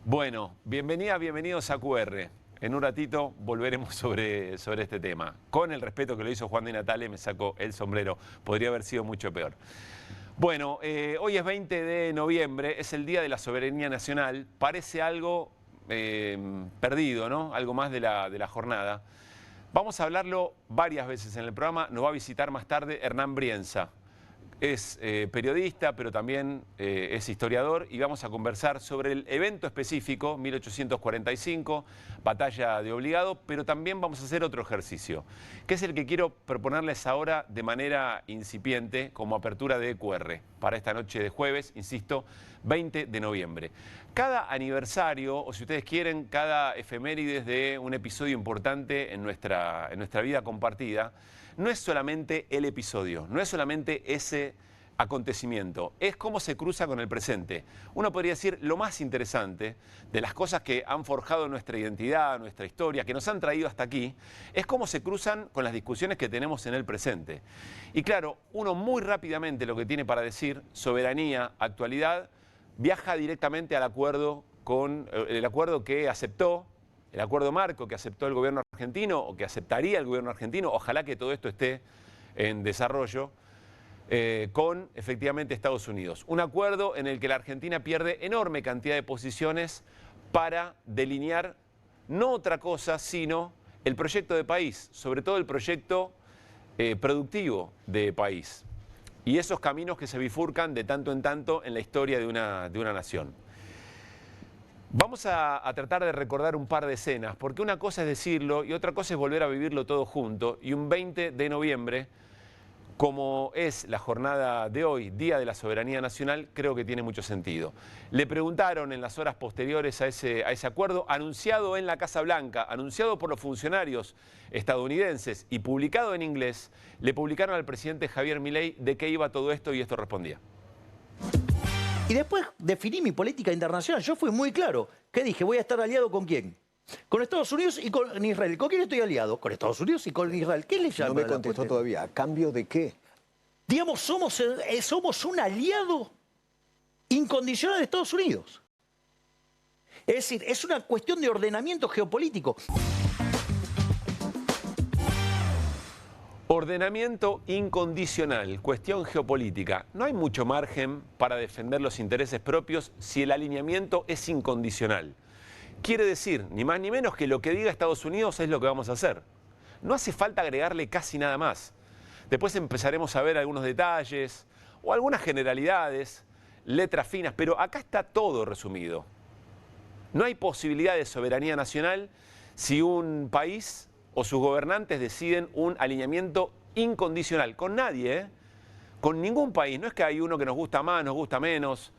Bueno, bienvenidos a QR. En un ratito volveremos sobre este tema. Con el respeto que lo hizo Juan Di Natale, me saco el sombrero. Podría haber sido mucho peor. Bueno, hoy es 20 de noviembre, es el Día de la Soberanía Nacional. Parece algo perdido, ¿no? Algo más de la jornada. Vamos a hablarlo varias veces en el programa. Nos va a visitar más tarde Hernán Brienza. Es periodista, pero también es historiador, y vamos a conversar sobre el evento específico, 1845, Batalla de Obligado, pero también vamos a hacer otro ejercicio, que es el que quiero proponerles ahora de manera incipiente, como apertura de QR, para esta noche de jueves, insisto, 20 de noviembre. Cada aniversario, o si ustedes quieren, cada efemérides de un episodio importante en nuestra vida compartida, no es solamente el episodio, no es solamente ese acontecimiento, es cómo se cruza con el presente. Uno podría decir lo más interesante de las cosas que han forjado nuestra identidad, nuestra historia, que nos han traído hasta aquí, es cómo se cruzan con las discusiones que tenemos en el presente. Y claro, uno muy rápidamente lo que tiene para decir, soberanía, actualidad, viaja directamente al acuerdo que aceptó, el acuerdo marco que aceptó el gobierno argentino o que aceptaría el gobierno argentino, ojalá que todo esto esté en desarrollo, con efectivamente Estados Unidos. Un acuerdo en el que la Argentina pierde enorme cantidad de posiciones para delinear no otra cosa, sino el proyecto de país, sobre todo el proyecto productivo de país. Y esos caminos que se bifurcan de tanto en tanto en la historia de una nación. Vamos a tratar de recordar un par de escenas, porque una cosa es decirlo y otra cosa es volver a vivirlo todo junto. Y un 20 de noviembre, como es la jornada de hoy, Día de la Soberanía Nacional, creo que tiene mucho sentido. Le preguntaron en las horas posteriores a ese acuerdo, anunciado en la Casa Blanca, anunciado por los funcionarios estadounidenses y publicado en inglés, le publicaron al presidente Javier Milei de qué iba todo esto y esto respondía. Y después definí mi política internacional. Yo fui muy claro. ¿Qué dije? Voy a estar aliado ¿con quién? Con Estados Unidos y con Israel. ¿Con quién estoy aliado? Con Estados Unidos y con Israel. ¿Qué le llama? No me contestó todavía. ¿A cambio de qué? Digamos, somos un aliado incondicional de Estados Unidos. Es decir, es una cuestión de ordenamiento geopolítico. Ordenamiento incondicional, cuestión geopolítica. No hay mucho margen para defender los intereses propios si el alineamiento es incondicional. Quiere decir, ni más ni menos, que lo que diga Estados Unidos es lo que vamos a hacer. No hace falta agregarle casi nada más. Después empezaremos a ver algunos detalles o algunas generalidades, letras finas, pero acá está todo resumido. No hay posibilidad de soberanía nacional si un país o sus gobernantes deciden un alineamiento incondicional. Con nadie, ¿eh? Con ningún país. No es que hay uno que nos gusta más, nos gusta menos.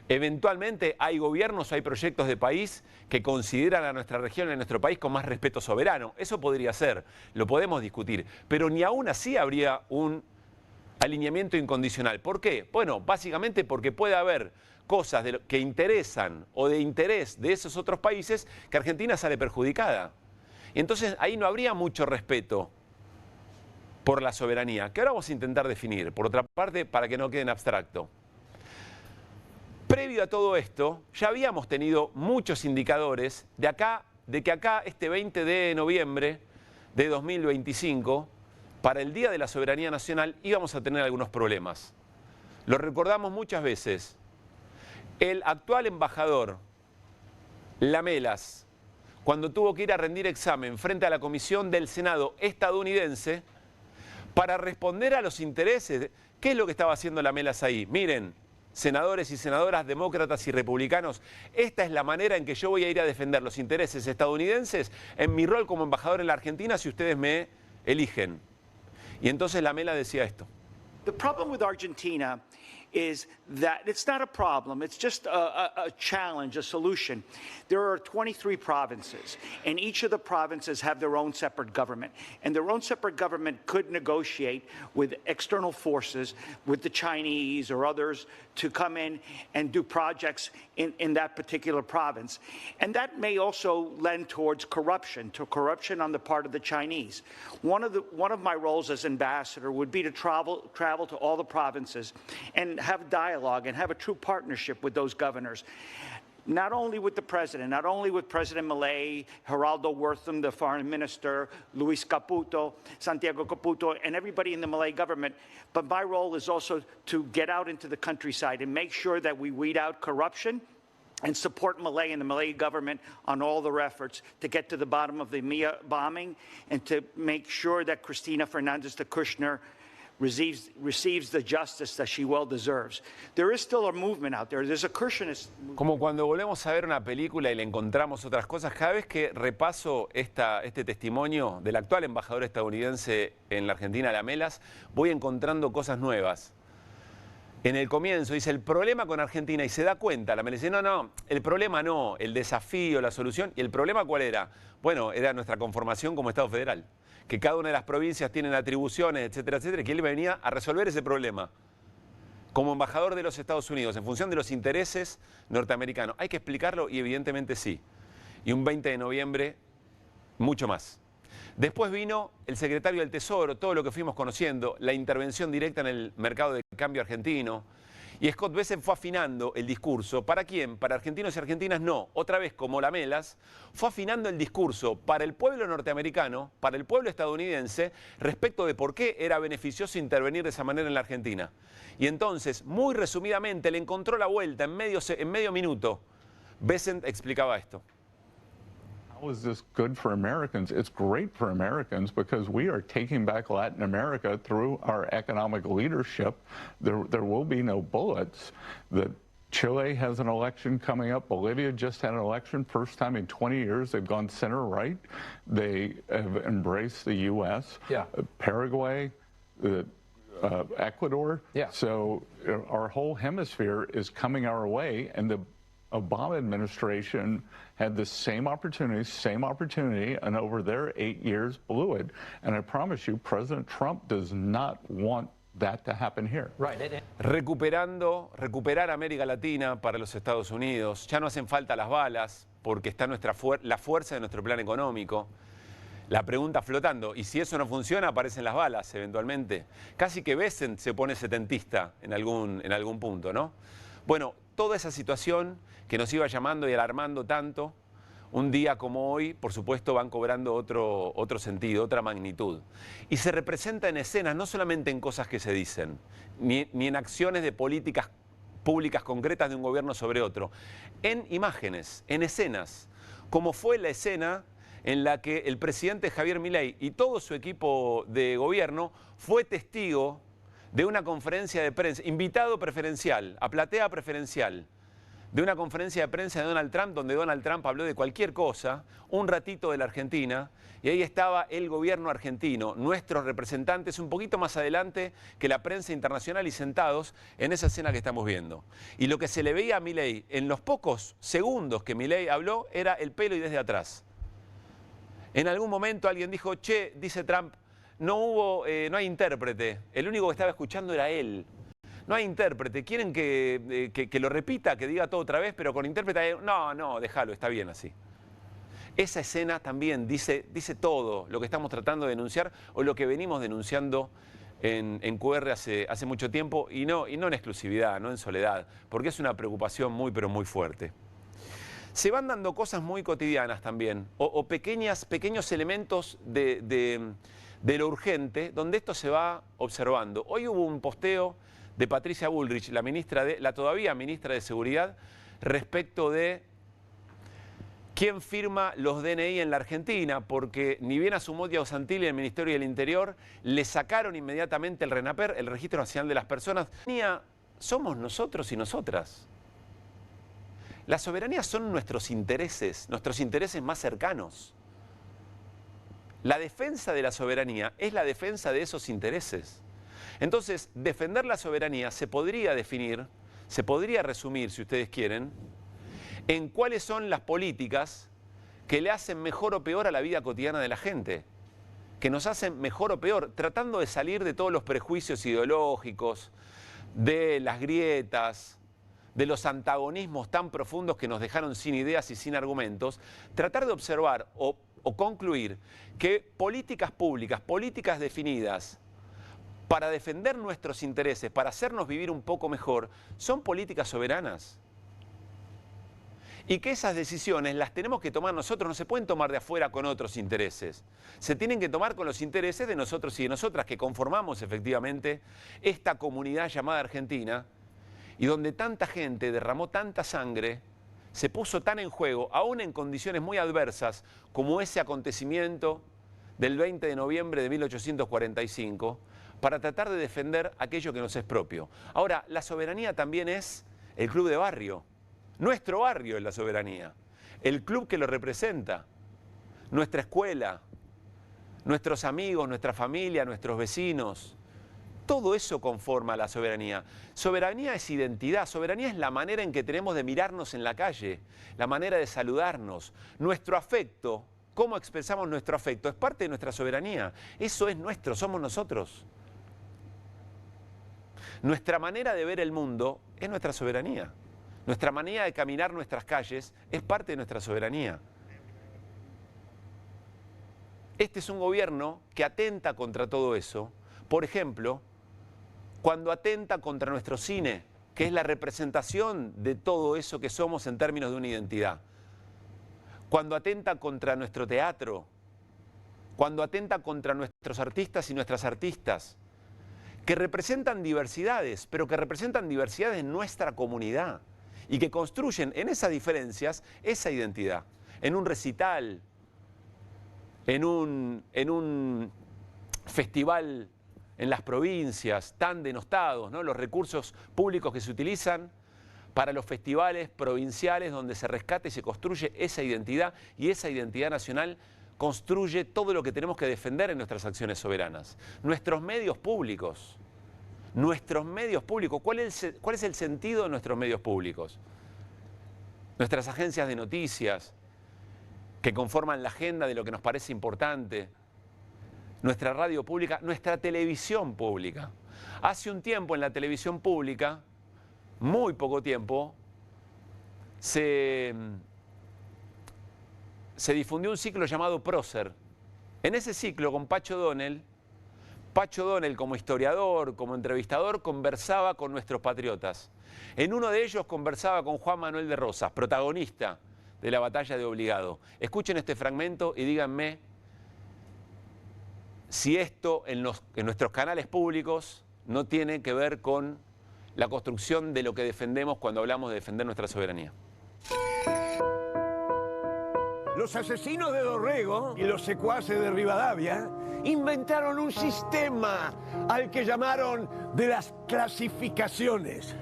Eventualmente hay gobiernos o hay proyectos de país que consideran a nuestra región y a nuestro país con más respeto soberano. Eso podría ser, lo podemos discutir. Pero ni aún así habría un alineamiento incondicional. ¿Por qué? Bueno, básicamente porque puede haber cosas que interesan o de interés de esos otros países que Argentina sale perjudicada. Y entonces ahí no habría mucho respeto por la soberanía, que ahora vamos a intentar definir, por otra parte, para que no quede en abstracto. Previo a todo esto, ya habíamos tenido muchos indicadores de que acá, este 20 de noviembre de 2025, para el Día de la Soberanía Nacional, íbamos a tener algunos problemas. Lo recordamos muchas veces. El actual embajador, Lamelas, cuando tuvo que ir a rendir examen frente a la comisión del Senado estadounidense para responder a los intereses. ¿Qué es lo que estaba haciendo Lamelas ahí? Miren, senadores y senadoras, demócratas y republicanos, esta es la manera en que yo voy a ir a defender los intereses estadounidenses en mi rol como embajador en la Argentina si ustedes me eligen. Y entonces Lamela decía esto. The problem with Argentina is that it's not a problem, it's just a challenge, a solution. There are 23 provinces, and each of the provinces have their own separate government. And their own separate government could negotiate with external forces, with the Chinese or others, to come in and do projects in that particular province. And that may also lend towards corruption on the part of the Chinese. One of my roles as ambassador would be to travel to all the provinces and have dialogue and have a true partnership with those governors. not only with the president, not only with President Milei, Geraldo Wortham, the foreign minister, Luis Caputo, Santiago Caputo, and everybody in the Milei government, but my role is also to get out into the countryside and make sure that we weed out corruption and support Milei and the Milei government on all their efforts to get to the bottom of the Mia bombing and to make sure that Cristina Fernandez de Kirchner receives the justice that she well deserves. There is still a movement out there. There's a Kirchnerist movement. Como cuando volvemos a ver una película y le encontramos otras cosas, cada vez que repaso este testimonio del actual embajador estadounidense en la Argentina, Lamelas, voy encontrando cosas nuevas. En el comienzo dice, el problema con Argentina, y se da cuenta, la dice, no, el problema no, el desafío, la solución. ¿Y el problema cuál era? Bueno, era nuestra conformación como Estado federal, que cada una de las provincias tienen atribuciones, etcétera, etcétera, y que él venía a resolver ese problema como embajador de los Estados Unidos, en función de los intereses norteamericanos. Hay que explicarlo y evidentemente sí. Y un 20 de noviembre, mucho más. Después vino el secretario del Tesoro, todo lo que fuimos conociendo, la intervención directa en el mercado de cambio argentino. Y Scott Bessent fue afinando el discurso. ¿Para quién? Para argentinos y argentinas no. Otra vez, como Lamelas, fue afinando el discurso para el pueblo norteamericano, para el pueblo estadounidense, respecto de por qué era beneficioso intervenir de esa manera en la Argentina. Y entonces, muy resumidamente, le encontró la vuelta en medio minuto. Bessent explicaba esto. How is this good for Americans? It's great for Americans because we are taking back Latin America through our economic leadership. There will be no bullets. Chile has an election coming up. Bolivia just had an election. First time in 20 years they've gone center-right. They have embraced the U.S. Yeah. Paraguay, Ecuador. Yeah. So our whole hemisphere is coming our way, and the Obama administration had the same opportunity, and over their 8 years blew it. And I promise you, President Trump does not want that to happen here. Right. Recuperar América Latina para los Estados Unidos. Ya no hacen falta las balas, porque está la fuerza de nuestro plan económico. La pregunta flotando, y si eso no funciona, aparecen las balas eventualmente. Casi que Bessent se pone setentista en algún punto, ¿no? Bueno, toda esa situación que nos iba llamando y alarmando tanto, un día como hoy, por supuesto, van cobrando otro sentido, otra magnitud. Y se representa en escenas, no solamente en cosas que se dicen, ni en acciones de políticas públicas concretas de un gobierno sobre otro, en imágenes, en escenas, como fue la escena en la que el presidente Javier Milei y todo su equipo de gobierno fue testigo de una conferencia de prensa, invitado preferencial, a platea preferencial, de una conferencia de prensa de Donald Trump, donde Donald Trump habló de cualquier cosa, un ratito de la Argentina, y ahí estaba el gobierno argentino, nuestros representantes un poquito más adelante que la prensa internacional y sentados en esa escena que estamos viendo. Y lo que se le veía a Milei en los pocos segundos que Milei habló era el pelo y desde atrás. En algún momento alguien dijo, che, dice Trump, no hay intérprete, el único que estaba escuchando era él. No hay intérprete, quieren que lo repita, que diga todo otra vez, pero con intérprete, no, déjalo, está bien así. Esa escena también dice todo lo que estamos tratando de denunciar o lo que venimos denunciando en QR hace mucho tiempo y no en exclusividad, no en soledad, porque es una preocupación muy, pero muy fuerte. Se van dando cosas muy cotidianas también, o pequeños elementos de lo urgente, donde esto se va observando. Hoy hubo un posteo de Patricia Bullrich, la todavía ministra de Seguridad, respecto de quién firma los DNI en la Argentina, porque ni bien asumió Diego Santilli el Ministerio del Interior, le sacaron inmediatamente el RENAPER, el Registro Nacional de las Personas. Somos nosotros y nosotras. La soberanía son nuestros intereses más cercanos. La defensa de la soberanía es la defensa de esos intereses. Entonces, defender la soberanía se podría definir, se podría resumir, si ustedes quieren, en cuáles son las políticas que le hacen mejor o peor a la vida cotidiana de la gente, que nos hacen mejor o peor, tratando de salir de todos los prejuicios ideológicos, de las grietas, de los antagonismos tan profundos que nos dejaron sin ideas y sin argumentos, tratar de observar o concluir que políticas públicas, políticas definidas para defender nuestros intereses, para hacernos vivir un poco mejor, son políticas soberanas. Y que esas decisiones las tenemos que tomar nosotros, no se pueden tomar de afuera con otros intereses. Se tienen que tomar con los intereses de nosotros y de nosotras que conformamos efectivamente esta comunidad llamada Argentina y donde tanta gente derramó tanta sangre, se puso tan en juego, aún en condiciones muy adversas como ese acontecimiento del 20 de noviembre de 1845, para tratar de defender aquello que nos es propio. Ahora, la soberanía también es el club de barrio. Nuestro barrio es la soberanía, el club que lo representa, nuestra escuela, nuestros amigos, nuestra familia, nuestros vecinos. Todo eso conforma la soberanía. Soberanía es identidad, soberanía es la manera en que tenemos de mirarnos en la calle, la manera de saludarnos. Nuestro afecto, cómo expresamos nuestro afecto, es parte de nuestra soberanía. Eso es nuestro, somos nosotros. Nuestra manera de ver el mundo es nuestra soberanía. Nuestra manera de caminar nuestras calles es parte de nuestra soberanía. Este es un gobierno que atenta contra todo eso. Por ejemplo, cuando atenta contra nuestro cine, que es la representación de todo eso que somos en términos de una identidad. Cuando atenta contra nuestro teatro, cuando atenta contra nuestros artistas y nuestras artistas, que representan diversidades, pero que representan diversidades en nuestra comunidad y que construyen en esas diferencias esa identidad. En un recital, en un festival en las provincias tan denostados, ¿no? Los recursos públicos que se utilizan para los festivales provinciales donde se rescata y se construye esa identidad, y esa identidad nacional construye todo lo que tenemos que defender en nuestras acciones soberanas. Nuestros medios públicos. ¿Cuál es el sentido de nuestros medios públicos? Nuestras agencias de noticias, que conforman la agenda de lo que nos parece importante. Nuestra radio pública, nuestra televisión pública. Hace un tiempo en la televisión pública, muy poco tiempo, se difundió un ciclo llamado Prócer. En ese ciclo, con Pacho Donel como historiador, como entrevistador, conversaba con nuestros patriotas. En uno de ellos conversaba con Juan Manuel de Rosas, protagonista de la batalla de Obligado. Escuchen este fragmento y díganme si esto en nuestros canales públicos no tiene que ver con la construcción de lo que defendemos cuando hablamos de defender nuestra soberanía. Los asesinos de Dorrego y los secuaces de Rivadavia inventaron un sistema al que llamaron de las clasificaciones.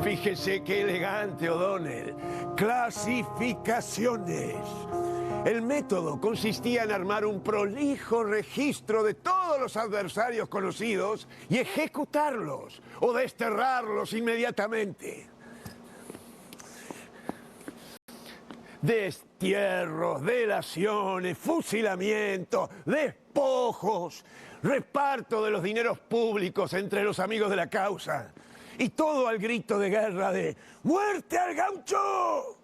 Fíjese qué elegante, O'Donnell. Clasificaciones. El método consistía en armar un prolijo registro de todos los adversarios conocidos y ejecutarlos o desterrarlos inmediatamente. Destierros, delaciones, fusilamientos, despojos, reparto de los dineros públicos entre los amigos de la causa. Y todo al grito de guerra de ¡muerte al gaucho!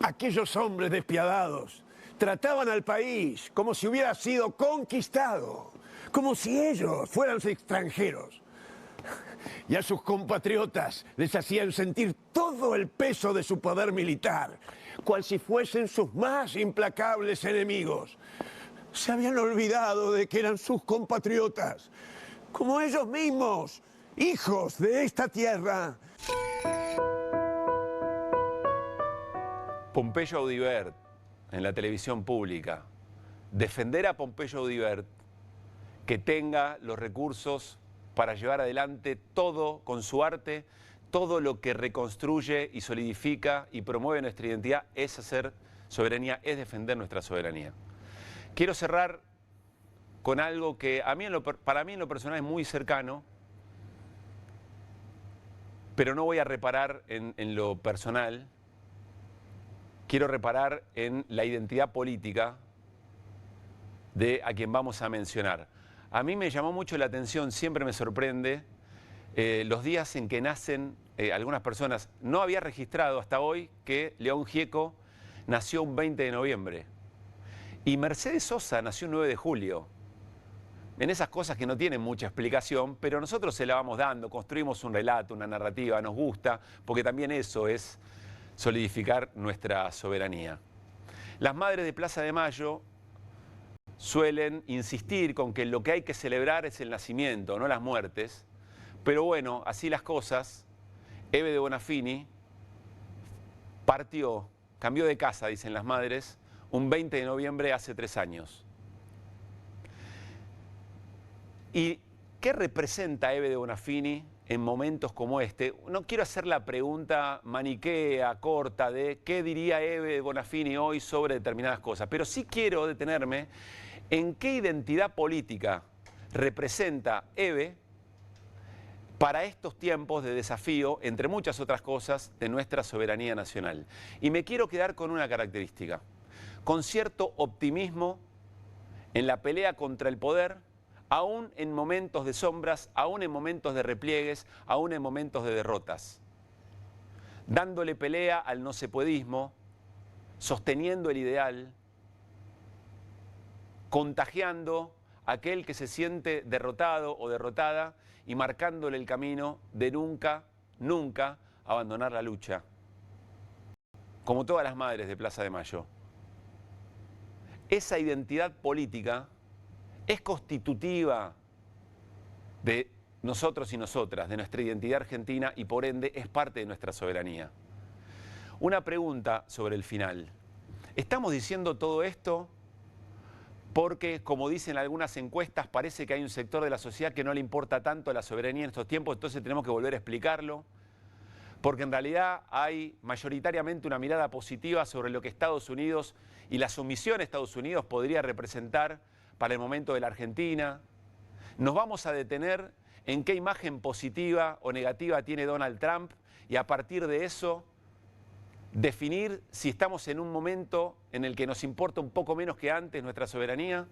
Aquellos hombres despiadados trataban al país como si hubiera sido conquistado, como si ellos fueran extranjeros. Y a sus compatriotas les hacían sentir todo el peso de su poder militar, cual si fuesen sus más implacables enemigos. Se habían olvidado de que eran sus compatriotas, como ellos mismos, hijos de esta tierra. Pompeyo Audibert, en la televisión pública. Defender a Pompeyo Audibert, que tenga los recursos para llevar adelante todo con su arte, todo lo que reconstruye y solidifica y promueve nuestra identidad, es hacer soberanía, es defender nuestra soberanía. Quiero cerrar con algo que para mí en lo personal es muy cercano, pero no voy a reparar en lo personal. Quiero reparar en la identidad política de a quien vamos a mencionar. A mí me llamó mucho la atención, siempre me sorprende, los días en que nacen algunas personas. No había registrado hasta hoy que León Gieco nació un 20 de noviembre. Y Mercedes Sosa nació un 9 de julio. en esas cosas que no tienen mucha explicación, pero nosotros se la vamos dando, construimos un relato, una narrativa, nos gusta, porque también eso es solidificar nuestra soberanía. Las madres de Plaza de Mayo suelen insistir con que lo que hay que celebrar es el nacimiento, no las muertes, pero bueno, así las cosas, Eve de Bonafini partió, cambió de casa, dicen las madres, un 20 de noviembre hace 3 años. ¿Y qué representa Eve de Bonafini en momentos como este? No quiero hacer la pregunta maniquea, corta, de qué diría Eve de Bonafini hoy sobre determinadas cosas, pero sí quiero detenerme en qué identidad política representa Eve para estos tiempos de desafío, entre muchas otras cosas, de nuestra soberanía nacional. Y me quiero quedar con una característica, con cierto optimismo en la pelea contra el poder, aún en momentos de sombras, aún en momentos de repliegues, aún en momentos de derrotas. Dándole pelea al no se puedismo, sosteniendo el ideal, contagiando a aquel que se siente derrotado o derrotada y marcándole el camino de nunca, nunca abandonar la lucha. Como todas las madres de Plaza de Mayo. Esa identidad política es constitutiva de nosotros y nosotras, de nuestra identidad argentina y por ende es parte de nuestra soberanía. Una pregunta sobre el final. ¿Estamos diciendo todo esto porque, como dicen algunas encuestas, parece que hay un sector de la sociedad que no le importa tanto la soberanía en estos tiempos, entonces tenemos que volver a explicarlo? Porque en realidad hay mayoritariamente una mirada positiva sobre lo que Estados Unidos y la sumisión a Estados Unidos podría representar para el momento de la Argentina. Nos vamos a detener en qué imagen positiva o negativa tiene Donald Trump y a partir de eso definir si estamos en un momento en el que nos importa un poco menos que antes nuestra soberanía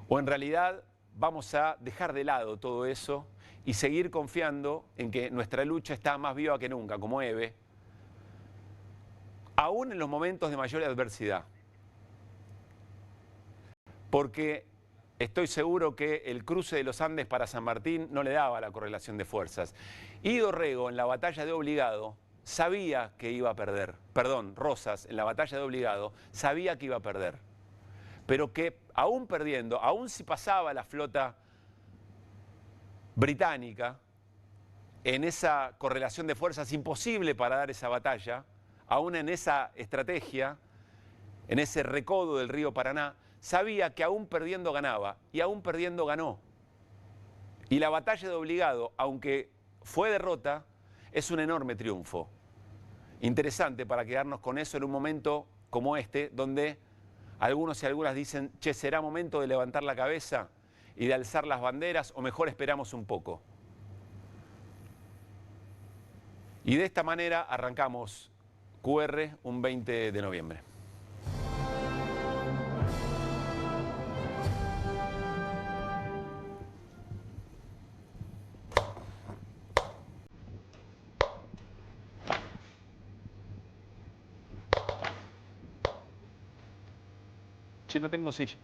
o en realidad vamos a dejar de lado todo eso y seguir confiando en que nuestra lucha está más viva que nunca, como Eve, aún en los momentos de mayor adversidad. Porque estoy seguro que el cruce de los Andes para San Martín no le daba la correlación de fuerzas. Y Dorrego en la batalla de Obligado sabía que iba a perder. Perdón, Rosas en la batalla de Obligado sabía que iba a perder. Pero que aún perdiendo, aún si pasaba la flota británica en esa correlación de fuerzas imposible para dar esa batalla, aún en esa estrategia, en ese recodo del río Paraná, sabía que aún perdiendo ganaba y aún perdiendo ganó. Y la batalla de Obligado, aunque fue derrota, es un enorme triunfo. Interesante para quedarnos con eso en un momento como este, donde algunos y algunas dicen, che, ¿será momento de levantar la cabeza y de alzar las banderas o mejor esperamos un poco? Y de esta manera arrancamos QR un 20 de noviembre. Si no tengo silla.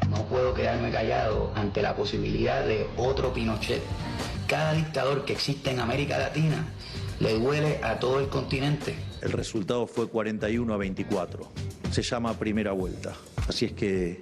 No puedo quedarme callado ante la posibilidad de otro Pinochet. Cada dictador que existe en América Latina le duele a todo el continente. El resultado fue 41-24. Se llama primera vuelta. Así es que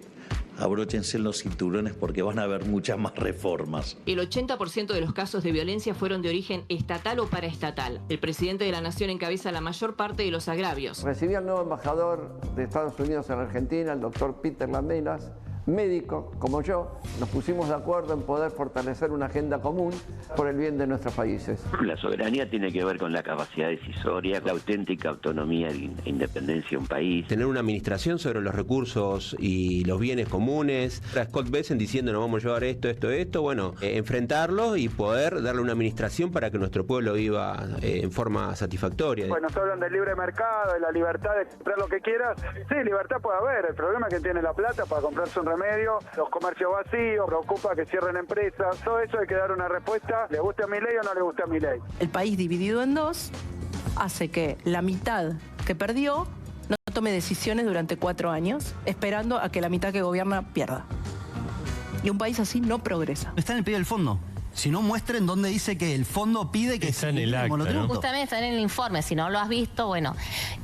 abróchense los cinturones porque van a haber muchas más reformas. El 80% de los casos de violencia fueron de origen estatal o paraestatal. El presidente de la Nación encabeza la mayor parte de los agravios. Recibí al nuevo embajador de Estados Unidos en Argentina, el doctor Peter Landelas, médico como yo, nos pusimos de acuerdo en poder fortalecer una agenda común por el bien de nuestros países. La soberanía tiene que ver con la capacidad decisoria, la auténtica autonomía e independencia de un país. Tener una administración sobre los recursos y los bienes comunes. A Scott Bessent diciendo nos vamos a llevar esto, bueno, enfrentarlo y poder darle una administración para que nuestro pueblo viva en forma satisfactoria. Bueno, nos hablan del libre mercado, de la libertad de comprar lo que quieras. Sí, libertad puede haber, el problema es que tiene la plata para comprarse un remedio, los comercios vacíos, preocupa que cierren empresas, todo eso hay que dar una respuesta, ¿le gusta a Milei o no le gusta a Milei? El país dividido en dos hace que la mitad que perdió no tome decisiones durante 4 años, esperando a que la mitad que gobierna pierda. Y un país así no progresa. Está en el pedido del fondo. Si no, muestren dónde dice que el fondo pide que está en el acta, ¿no? Justamente está en el informe, si no lo has visto, bueno,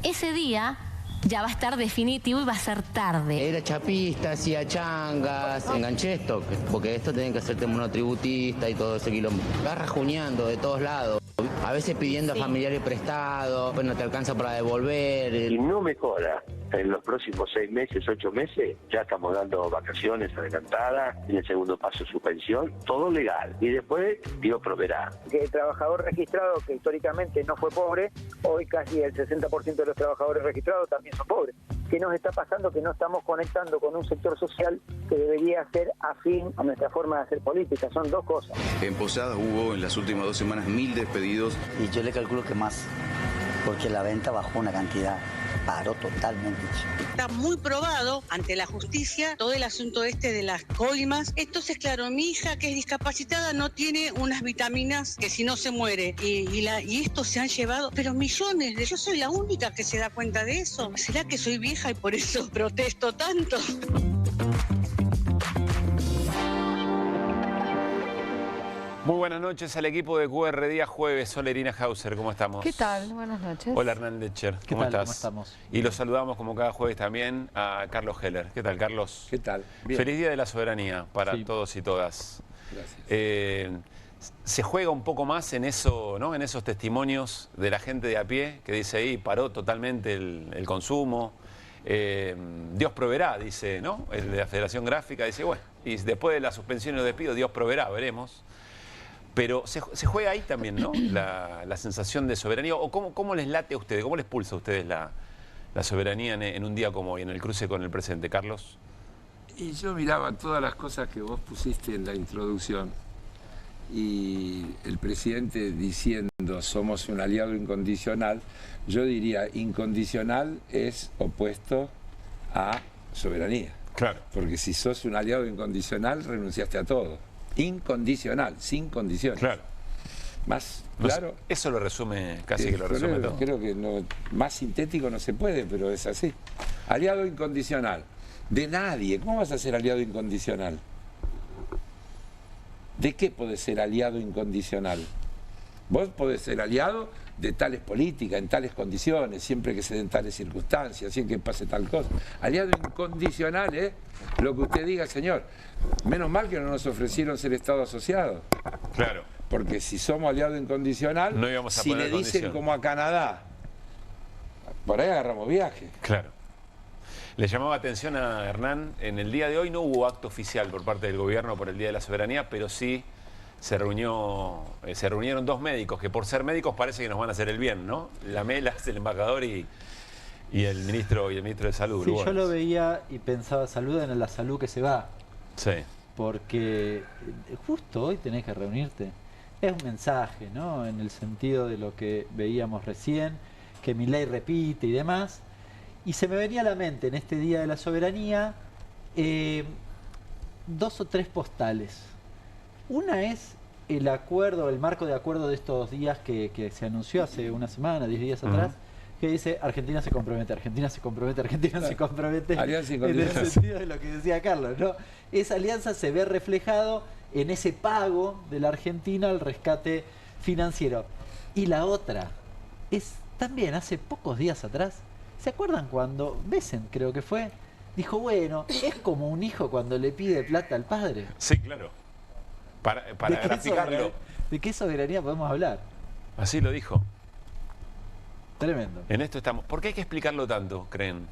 ese día ya va a estar definitivo y va a ser tarde. Era chapista, hacía changas, enganché esto, porque esto tienen que hacerte monotributista y todo ese quilombo. Vas rajuñando de todos lados, a veces pidiendo a familiares prestados, pues no te alcanza para devolver. Y no mejora. En los próximos 6 meses, 8 meses, ya estamos dando vacaciones adelantadas, en el segundo paso suspensión, todo legal. Y después Dios proveerá. Que el trabajador registrado, que históricamente no fue pobre, hoy casi el 60% de los trabajadores registrados también son pobres. ¿Qué nos está pasando? Que no estamos conectando con un sector social que debería ser afín a nuestra forma de hacer política. Son dos cosas. En Posadas hubo en las últimas 2 semanas 1000 despedidos. Y yo le calculo que más, porque la venta bajó una cantidad. Paró totalmente. Está muy probado ante la justicia todo el asunto este de las coimas. Entonces, claro, mi hija que es discapacitada no tiene unas vitaminas que si no se muere. Y estos se han llevado, pero millones de... Yo soy la única que se da cuenta de eso. ¿Será que soy vieja y por eso protesto tanto? Muy buenas noches al equipo de QR Día Jueves. Hola Irina Hauser, ¿cómo estamos? ¿Qué tal? Buenas noches. Hola Hernán Lecher, ¿cómo estás? ¿Cómo estamos? Y los saludamos como cada jueves también a Carlos Heller. ¿Qué tal, Carlos? ¿Qué tal? Bien. Feliz Día de la Soberanía para todos y todas. Gracias. Se juega un poco más en eso, ¿no? En esos testimonios de la gente de a pie que dice ahí paró totalmente el consumo. Dios proveerá, dice, ¿no? El de la Federación Gráfica dice, bueno, y después de la suspensión y los despidos, Dios proveerá, veremos. Pero se juega ahí también, ¿no? La sensación de soberanía. ¿O cómo les late a ustedes? ¿Cómo les pulsa a ustedes la soberanía en un día como hoy, en el cruce con el presente? Carlos. Y yo miraba todas las cosas que vos pusiste en la introducción. Y el presidente diciendo somos un aliado incondicional, yo diría incondicional es opuesto a soberanía. Claro. Porque si sos un aliado incondicional, renunciaste a todo. Incondicional, sin condiciones. Claro. Más claro. Eso lo resume, casi que lo resume todo. Creo que no, más sintético no se puede, pero es así. Aliado incondicional. De nadie. ¿Cómo vas a ser aliado incondicional? ¿De qué podés ser aliado incondicional? Vos podés ser aliado de tales políticas, en tales condiciones, siempre que se den tales circunstancias, siempre que pase tal cosa. Aliado incondicional es lo que usted diga, señor. Menos mal que no nos ofrecieron ser Estado asociado. Claro. Porque si somos aliados incondicional, no íbamos a si le dicen como a Canadá, por ahí agarramos viaje. Claro. Le llamaba atención a Hernán, en el día de hoy no hubo acto oficial por parte del gobierno por el Día de la Soberanía, pero sí se reunieron 2 médicos, que por ser médicos parece que nos van a hacer el bien, ¿no? La Melas, el embajador y el ministro de Salud. Sí, yo lo veía y pensaba, saluden a la salud que se va. Sí. Porque justo hoy tenés que reunirte. Es un mensaje, ¿no? En el sentido de lo que veíamos recién, que Milei repite y demás. Y se me venía a la mente en este Día de la Soberanía 2 o 3 postales. Una es el acuerdo, el marco de acuerdo de estos días que se anunció hace una semana, 10 días atrás, que dice Argentina se compromete, Argentina se compromete, Argentina se compromete. Alianza en el sentido de lo que decía Carlos, ¿no? Esa alianza se ve reflejado en ese pago de la Argentina al rescate financiero. Y la otra es también hace pocos días atrás, ¿se acuerdan cuando Bessent, creo que fue, dijo, bueno, es como un hijo cuando le pide plata al padre? Sí, claro. Para graficarlo. ¿De qué soberanía podemos hablar? Así lo dijo. Tremendo. En esto estamos. ¿Por qué hay que explicarlo tanto, creen?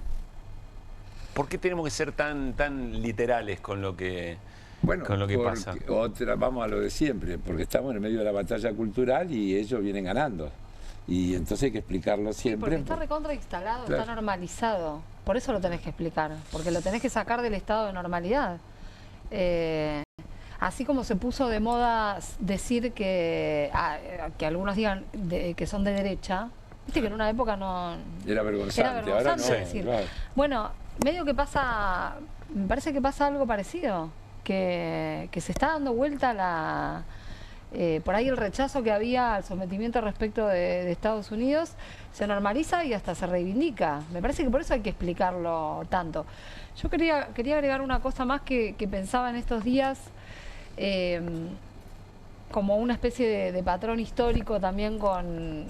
¿Por qué tenemos que ser tan literales con lo que, bueno, pasa? Vamos a lo de siempre, porque estamos en el medio de la batalla cultural y ellos vienen ganando. Y entonces hay que explicarlo siempre. Porque está recontra instalado, Claro. está normalizado. Por eso lo tenés que explicar, porque lo tenés que sacar del estado de normalidad. Así como se puso de moda decir que algunos digan que son de derecha, viste que en una época no... Era vergonzante, ahora no. decir. Claro. Bueno, medio que pasa, me parece que pasa algo parecido, que se está dando vuelta por ahí el rechazo que había al sometimiento respecto de Estados Unidos se normaliza y hasta se reivindica. Me parece que por eso hay que explicarlo tanto. Yo quería agregar una cosa más que pensaba en estos días, como una especie de patrón histórico también con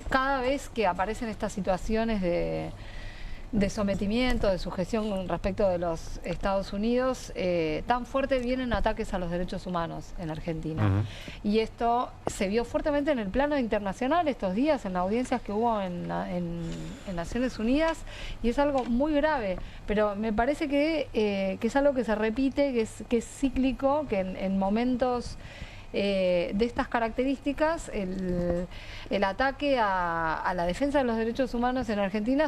cada vez que aparecen estas situaciones de sometimiento, de sujeción respecto de los Estados Unidos, tan fuerte vienen ataques a los derechos humanos en Argentina. Y esto se vio fuertemente en el plano internacional estos días, en las audiencias que hubo en Naciones Unidas, y es algo muy grave. Pero me parece que es algo que se repite, que es cíclico, que en momentos... de estas características, el ataque a la defensa de los derechos humanos en Argentina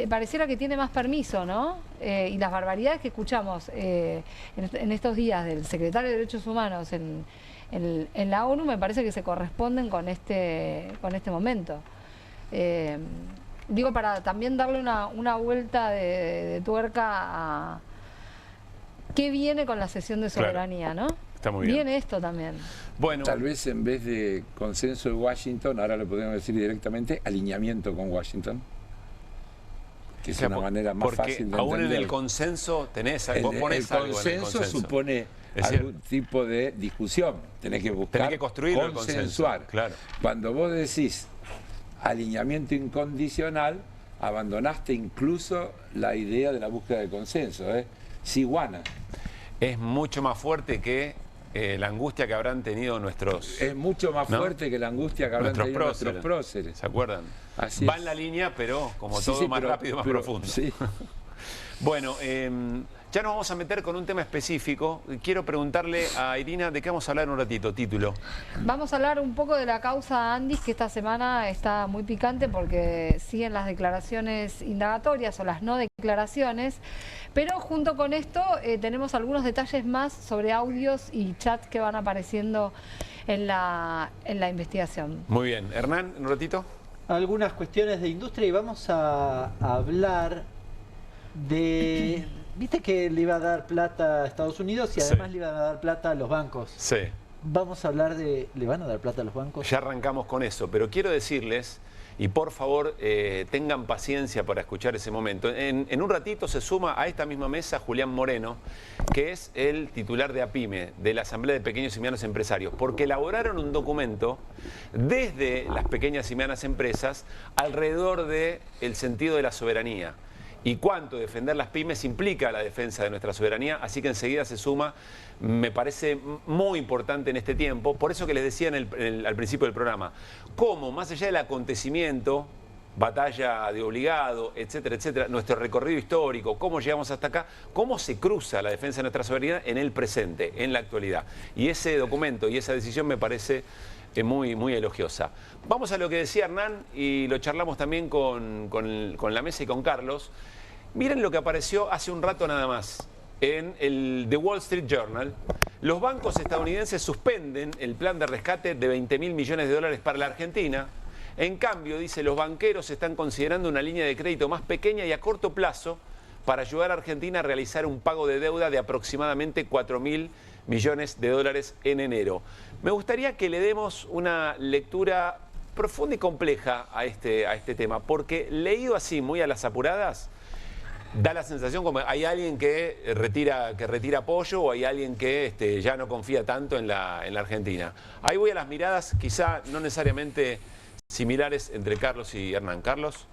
pareciera que tiene más permiso, ¿no? Y las barbaridades que escuchamos en estos días del secretario de Derechos Humanos en la ONU me parece que se corresponden con este momento. Digo, para también darle una vuelta de tuerca a qué viene con la sesión de soberanía, ¿no? Está muy bien. Viene esto también. Bueno, tal vez en vez de consenso de Washington, ahora lo podemos decir directamente, alineamiento con Washington, que es una manera más fácil de aún entender. en el consenso tenés algo, pones algo en el consenso. Supone algún tipo de discusión, tenés que buscar, tenés que construir el consensuar. Claro. Cuando vos decís alineamiento incondicional, abandonaste incluso la idea de la búsqueda de consenso, Siguana. Es mucho más fuerte que la angustia que habrán tenido nuestros... Es mucho más fuerte que la angustia que habrán tenido nuestros próceres. ¿Se acuerdan? Así va en la línea, pero como todo más rápido, más profundo. Sí. Bueno, ya nos vamos a meter con un tema específico. Quiero preguntarle a Irina de qué vamos a hablar en un ratito. Título. Vamos a hablar un poco de la causa Andis, que esta semana está muy picante porque siguen las declaraciones indagatorias o las no declaraciones. Pero junto con esto tenemos algunos detalles más sobre audios y chats que van apareciendo en la investigación. Muy bien. Hernán, ¿en un ratito? Algunas cuestiones de industria y vamos a hablar de... Viste que le iba a dar plata a Estados Unidos y además le iban a dar plata a los bancos. Sí. Vamos a hablar de... ¿Le van a dar plata a los bancos? Ya arrancamos con eso, pero quiero decirles... Y por favor, tengan paciencia para escuchar ese momento. En un ratito se suma a esta misma mesa Julián Moreno, que es el titular de APIME, de la Asamblea de Pequeños y Medianos Empresarios, porque elaboraron un documento desde las pequeñas y medianas empresas alrededor del sentido de la soberanía. Y cuánto defender las pymes implica la defensa de nuestra soberanía, así que enseguida se suma, me parece muy importante en este tiempo, por eso que les decía al principio del programa, cómo más allá del acontecimiento, batalla de obligado, etcétera, etcétera, nuestro recorrido histórico, cómo llegamos hasta acá, cómo se cruza la defensa de nuestra soberanía en el presente, en la actualidad. Y ese documento y esa decisión me parece muy, muy elogiosa. Vamos a lo que decía Hernán y lo charlamos también con la mesa y con Carlos. Miren lo que apareció hace un rato nada más en el The Wall Street Journal. Los bancos estadounidenses suspenden el plan de rescate de 20.000 millones de dólares para la Argentina. En cambio, dice, los banqueros están considerando una línea de crédito más pequeña y a corto plazo para ayudar a Argentina a realizar un pago de deuda de aproximadamente 4.000 millones de dólares en enero. Me gustaría que le demos una lectura profunda y compleja a este tema, porque leído así, muy a las apuradas, da la sensación como hay alguien que retira apoyo o hay alguien que ya no confía tanto en la Argentina. Ahí voy a las miradas, quizá no necesariamente similares entre Carlos y Hernán. Carlos.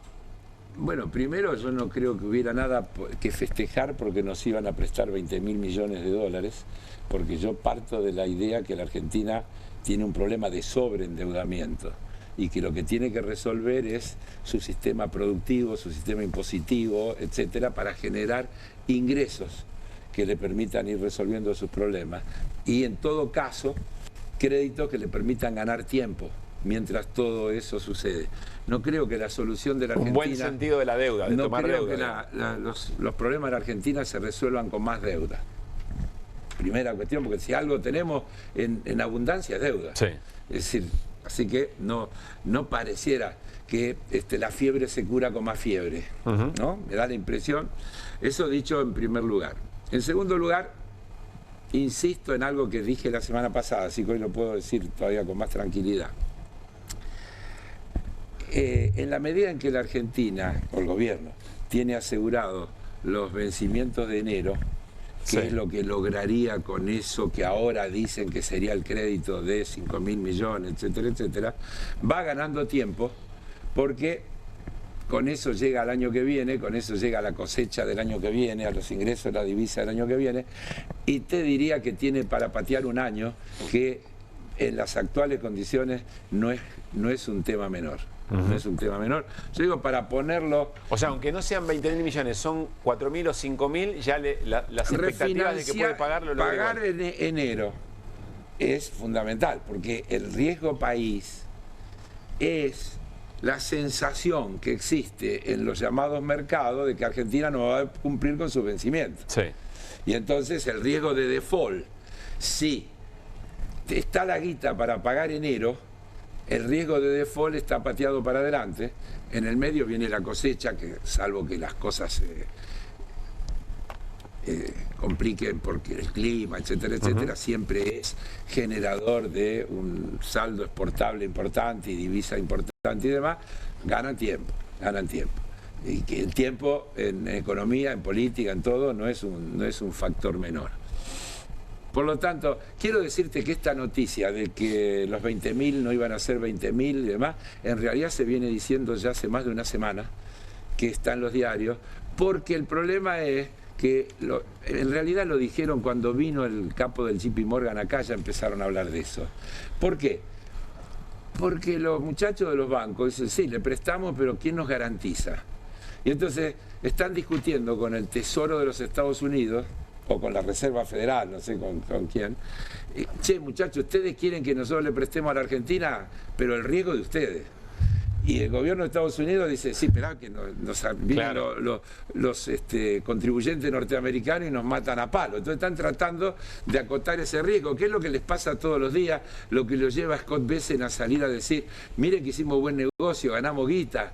Bueno, primero yo no creo que hubiera nada que festejar porque nos iban a prestar 20.000 millones de dólares, porque yo parto de la idea que la Argentina tiene un problema de sobreendeudamiento y que lo que tiene que resolver es su sistema productivo, su sistema impositivo, etcétera, para generar ingresos que le permitan ir resolviendo sus problemas. Y en todo caso, créditos que le permitan ganar tiempo mientras todo eso sucede. No creo que la solución de la Argentina... Un buen sentido de la deuda, de tomar deuda. No creo que los problemas de la Argentina se resuelvan con más deuda. Primera cuestión, porque si algo tenemos en abundancia es deuda. Sí. Es decir, así que no pareciera que la fiebre se cura con más fiebre, ¿no? Me da la impresión. Eso dicho en primer lugar. En segundo lugar, insisto en algo que dije la semana pasada, así que hoy lo puedo decir todavía con más tranquilidad. En la medida en que la Argentina, o el gobierno, tiene asegurado los vencimientos de enero, que es lo que lograría con eso que ahora dicen que sería el crédito de 5.000 millones, etcétera, etcétera, va ganando tiempo porque con eso llega al año que viene, con eso llega a la cosecha del año que viene, a los ingresos de la divisa del año que viene, y te diría que tiene para patear un año que en las actuales condiciones no es un tema menor. No es un tema menor. Yo digo, para ponerlo... O sea, aunque no sean 20.000 millones, son 4.000 o 5.000, ya las expectativas de que puede pagarlo... Pagar en enero es fundamental, porque el riesgo país es la sensación que existe en los llamados mercados de que Argentina no va a cumplir con sus vencimientos. Sí. Y entonces el riesgo de default, si está la guita para pagar enero, el riesgo de default está pateado para adelante. En el medio viene la cosecha, que salvo que las cosas se compliquen porque el clima, etcétera, etcétera, siempre es generador de un saldo exportable importante y divisa importante y demás. Ganan tiempo. Y que el tiempo en economía, en política, en todo, no es un factor menor. Por lo tanto, quiero decirte que esta noticia de que los 20.000 no iban a ser 20.000 y demás, en realidad se viene diciendo ya hace más de una semana, que está en los diarios, porque el problema es que en realidad lo dijeron cuando vino el capo del JP Morgan acá, ya empezaron a hablar de eso. ¿Por qué? Porque los muchachos de los bancos dicen, sí, le prestamos, pero ¿quién nos garantiza? Y entonces están discutiendo con el Tesoro de los Estados Unidos, o con la Reserva Federal, no sé con quién. Che, muchachos, ustedes quieren que nosotros le prestemos a la Argentina, pero el riesgo de ustedes. Y el gobierno de Estados Unidos dice, sí, esperá, que nos vienen los contribuyentes norteamericanos y nos matan a palo. Entonces están tratando de acotar ese riesgo, que es lo que les pasa todos los días, lo que lo lleva a Scott Bessent a salir a decir, miren que hicimos buen negocio, ganamos guita.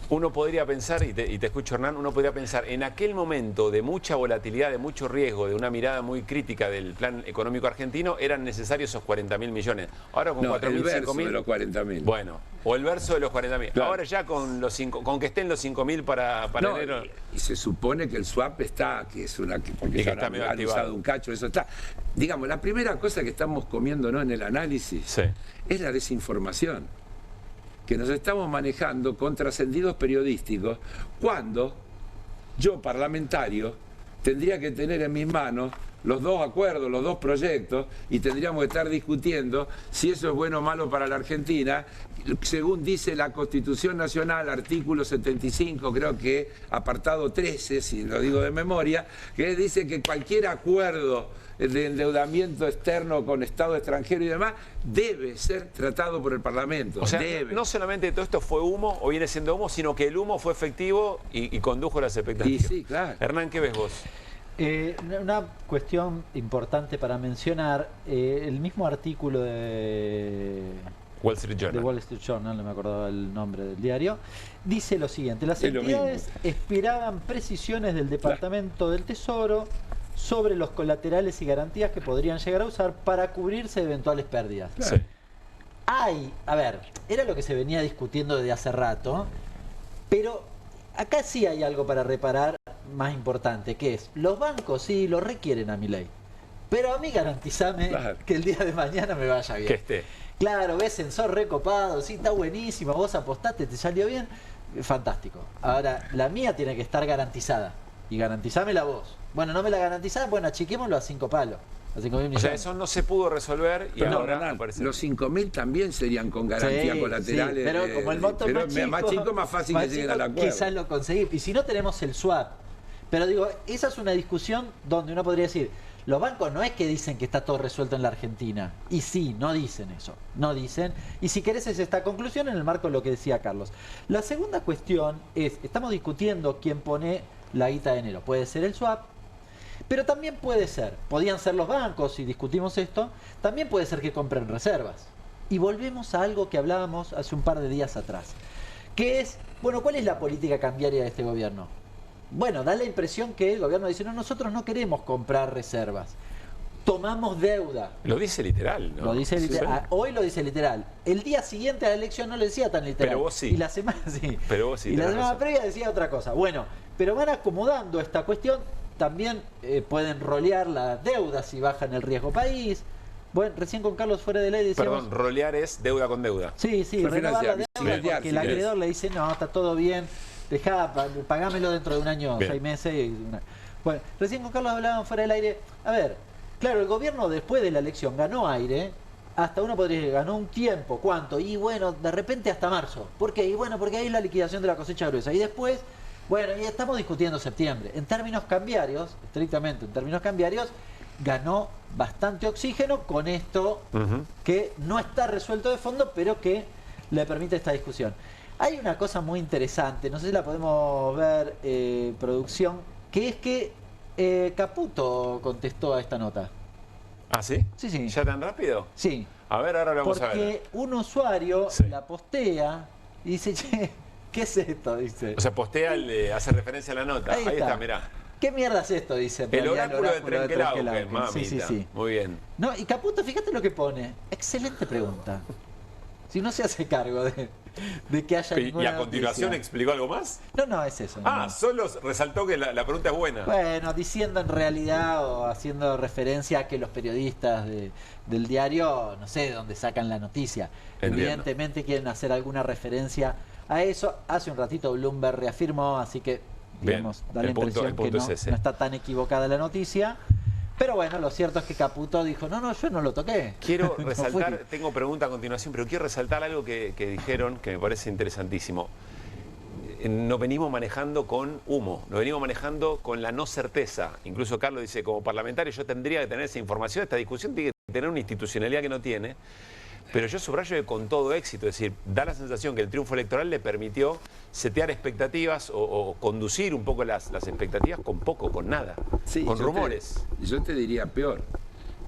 Uno podría pensar, y te escucho Hernán, uno podría pensar, en aquel momento de mucha volatilidad, de mucho riesgo, de una mirada muy crítica del plan económico argentino, eran necesarios esos 40.000 millones. Ahora con 4.000, el verso 5.000... de los 40.000. Bueno, o el verso de los 40.000. Claro. Ahora ya con que estén los 5.000 para enero... Y se supone que el swap está, que es porque ya han usado un cacho, eso está. Digamos, la primera cosa que estamos comiéndonos en el análisis es la desinformación que nos estamos manejando con trascendidos periodísticos, cuando yo, parlamentario, tendría que tener en mis manos los dos acuerdos, los dos proyectos, y tendríamos que estar discutiendo si eso es bueno o malo para la Argentina, según dice la Constitución Nacional, artículo 75, creo que apartado 13, si lo digo de memoria, que dice que cualquier acuerdo de endeudamiento externo con Estado extranjero y demás debe ser tratado por el Parlamento. O sea, no solamente todo esto fue humo o viene siendo humo, sino que el humo fue efectivo y condujo las expectativas. Y sí, claro. Hernán, ¿qué ves vos? Una cuestión importante para mencionar, el mismo artículo de Wall Street Journal. De Wall Street Journal, no me acordaba el nombre del diario, dice lo siguiente: las entidades esperaban precisiones del Departamento del Tesoro sobre los colaterales y garantías que podrían llegar a usar para cubrirse de eventuales pérdidas. Sí. A ver, era lo que se venía discutiendo desde hace rato, pero acá sí hay algo para reparar más importante, que es, los bancos sí lo requieren a Milei, pero a mí garantizame que el día de mañana me vaya bien. Que esté. Claro, ves, sos recopado, sí, está buenísimo, vos apostaste, te salió bien, fantástico. Ahora, la mía tiene que estar garantizada, y garantizámela vos. Bueno, no me la garantizás, bueno, achiquémoslo a 5 palos. A 5.000 millones. O sea, eso no se pudo resolver y Pero ahora no, aparece. los 5.000 también serían con garantía Sí, colaterales. sí, pero como el monto es más chico, más fácil que lleguen al acuerdo. Quizás lo conseguir. Y si no, tenemos el swap. Pero digo, esa es una discusión donde uno podría decir, los bancos no es que dicen que está todo resuelto en la Argentina. Y sí, no dicen eso. No dicen. Y si querés es esta conclusión en el marco de lo que decía Carlos. La segunda cuestión es, estamos discutiendo quién pone la guita de enero. Puede ser el swap, pero también puede ser, podían ser los bancos, si discutimos esto, también puede ser que compren reservas. Y volvemos a algo que hablábamos hace un par de días atrás, que es, bueno, ¿cuál es la política cambiaria de este gobierno? Bueno, da la impresión que el gobierno dice, no, nosotros no queremos comprar reservas, tomamos deuda. Lo dice literal, ¿no? Lo dice literal. Sí. Hoy lo dice literal. El día siguiente a la elección no lo decía tan literal. Pero vos sí. Y la semana sí. Pero vos sí. Y la tenés semana razón. previa decía otra cosa. Bueno, pero van acomodando esta cuestión. También pueden rolear las deudas si bajan el riesgo país. Bueno, recién con Carlos fuera de ley decíamos... Perdón, rolear es deuda con deuda. Sí, renovar la deuda porque el acreedor le dice, no, está todo bien, dejá, pagámelo dentro de un año, Bien. 6 meses. Bueno, recién con Carlos hablaban fuera del aire. A ver, claro, el gobierno después de la elección ganó aire, hasta uno podría decir, ganó un tiempo, ¿cuánto? Y bueno, de repente hasta marzo. ¿Por qué? Y bueno, porque ahí es la liquidación de la cosecha gruesa. Y después, bueno, y estamos discutiendo septiembre. En términos cambiarios, estrictamente en términos cambiarios, ganó bastante oxígeno con esto que no está resuelto de fondo, pero que le permite esta discusión. Hay una cosa muy interesante, no sé si la podemos ver, producción, que es que Caputo contestó a esta nota. ¿Ah, sí? Sí, sí. ¿Ya tan rápido? Sí. A ver, ahora lo vamos a ver. Porque un usuario la postea y dice, che, ¿qué es esto? Dice. O sea, postea, hace referencia a la nota. Ahí está, mirá. ¿Qué mierda es esto? Dice. El oráculo de Trenkelauken, Sí, sí, sí. Muy bien. No, y Caputo, fíjate lo que pone. Excelente pregunta. Si no se hace cargo de que haya ¿Y a continuación noticia. explicó algo más? No, es eso. Ah, no. solo resaltó que la pregunta es buena. Bueno, diciendo en realidad o haciendo referencia a que los periodistas del diario, no sé de dónde sacan la noticia. Entiendo. Evidentemente quieren hacer alguna referencia a eso. Hace un ratito Bloomberg reafirmó, así que, digamos, da la impresión que no está tan equivocada la noticia. Pero bueno, lo cierto es que Caputo dijo, no, yo no lo toqué. Quiero No resaltar, fui. tengo pregunta a continuación, pero quiero resaltar algo que dijeron que me parece interesantísimo. Nos venimos manejando con humo, nos venimos manejando con la no certeza. Incluso Carlos dice, como parlamentario yo tendría que tener esa información, esta discusión tiene que tener una institucionalidad que no tiene. Pero yo subrayo que con todo éxito, es decir, da la sensación que el triunfo electoral le permitió setear expectativas o conducir un poco las expectativas con nada, con rumores. Yo te diría peor,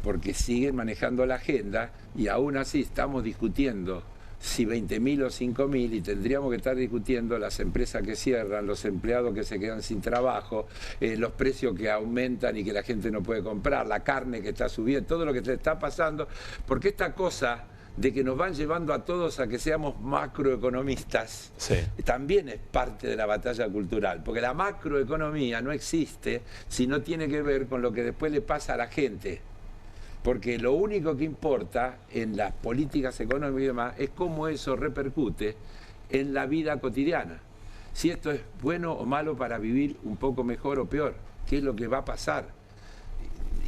porque siguen manejando la agenda y aún así estamos discutiendo si 20.000 o 5.000 y tendríamos que estar discutiendo las empresas que cierran, los empleados que se quedan sin trabajo, los precios que aumentan y que la gente no puede comprar, la carne que está subiendo, todo lo que te está pasando, porque esta cosa de que nos van llevando a todos a que seamos macroeconomistas, también es parte de la batalla cultural, porque la macroeconomía no existe si no tiene que ver con lo que después le pasa a la gente, porque lo único que importa en las políticas económicas y demás es cómo eso repercute en la vida cotidiana, si esto es bueno o malo para vivir un poco mejor o peor, qué es lo que va a pasar.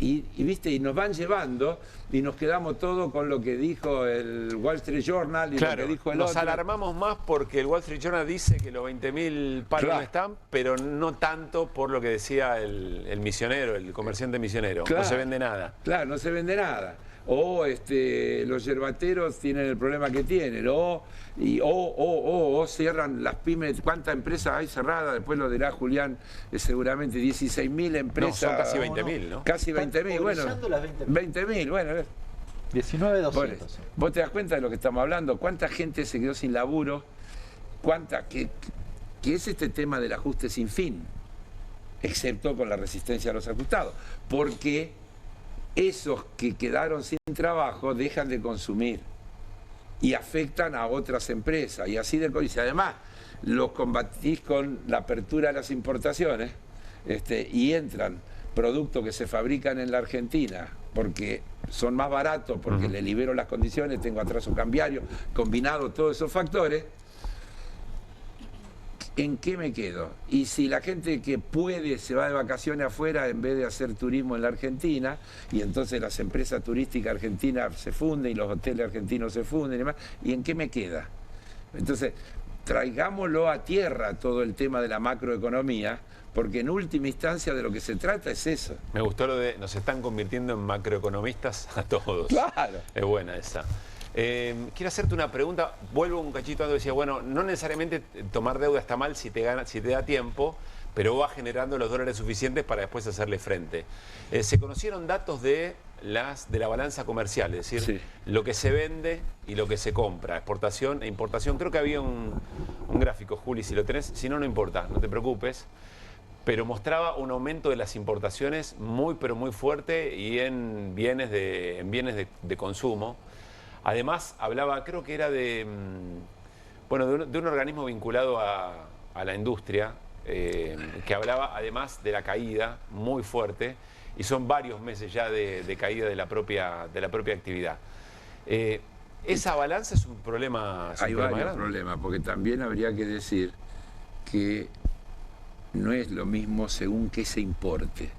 Y viste, y nos van llevando y nos quedamos todos con lo que dijo el Wall Street Journal y Claro, lo que dijo el nos otro. alarmamos más porque el Wall Street Journal dice que los 20.000 palos no están, pero no tanto por lo que decía el misionero, el comerciante misionero. Claro. No se vende nada. Claro, no se vende nada. O los yerbateros tienen el problema que tienen, o cierran las pymes. ¿Cuántas empresas hay cerradas? Después lo dirá Julián, seguramente 16.000 empresas. No, son casi 20.000, ¿no? Casi 20.000, bueno. 20.000, bueno. 19.200. Vos te das cuenta de lo que estamos hablando. ¿Cuánta gente se quedó sin laburo? ¿Qué es este tema del ajuste sin fin? Excepto con la resistencia a los ajustados. Porque esos que quedaron sin trabajo dejan de consumir y afectan a otras empresas y así de y si además los combatís con la apertura de las importaciones y entran productos que se fabrican en la Argentina porque son más baratos, porque le libero las condiciones, tengo atraso cambiario, combinado todos esos factores, ¿en qué me quedo? Y si la gente que puede se va de vacaciones afuera en vez de hacer turismo en la Argentina, y entonces las empresas turísticas argentinas se funden y los hoteles argentinos se funden y demás, ¿y en qué me queda? Entonces, traigámoslo a tierra todo el tema de la macroeconomía, porque en última instancia de lo que se trata es eso. Me gustó lo de nos están convirtiendo en macroeconomistas a todos. Claro. Es buena esa. Quiero hacerte una pregunta. Vuelvo un cachito antes, decía, bueno, no necesariamente tomar deuda está mal si te da tiempo, pero va generando los dólares suficientes para después hacerle frente. Se conocieron datos de la balanza comercial, es decir, Sí. lo que se vende y lo que se compra, exportación e importación. Creo que había un gráfico, Juli, si lo tenés, si no, no importa, no te preocupes. Pero mostraba un aumento de las importaciones muy, pero muy fuerte y en bienes de consumo. Además, hablaba, creo que era de un organismo vinculado a la industria, que hablaba además de la caída muy fuerte, y son varios meses ya de caída de la propia actividad. ¿Esa balanza es un problema, Hay varios grande? problemas, porque también habría que decir que no es lo mismo según qué se importe.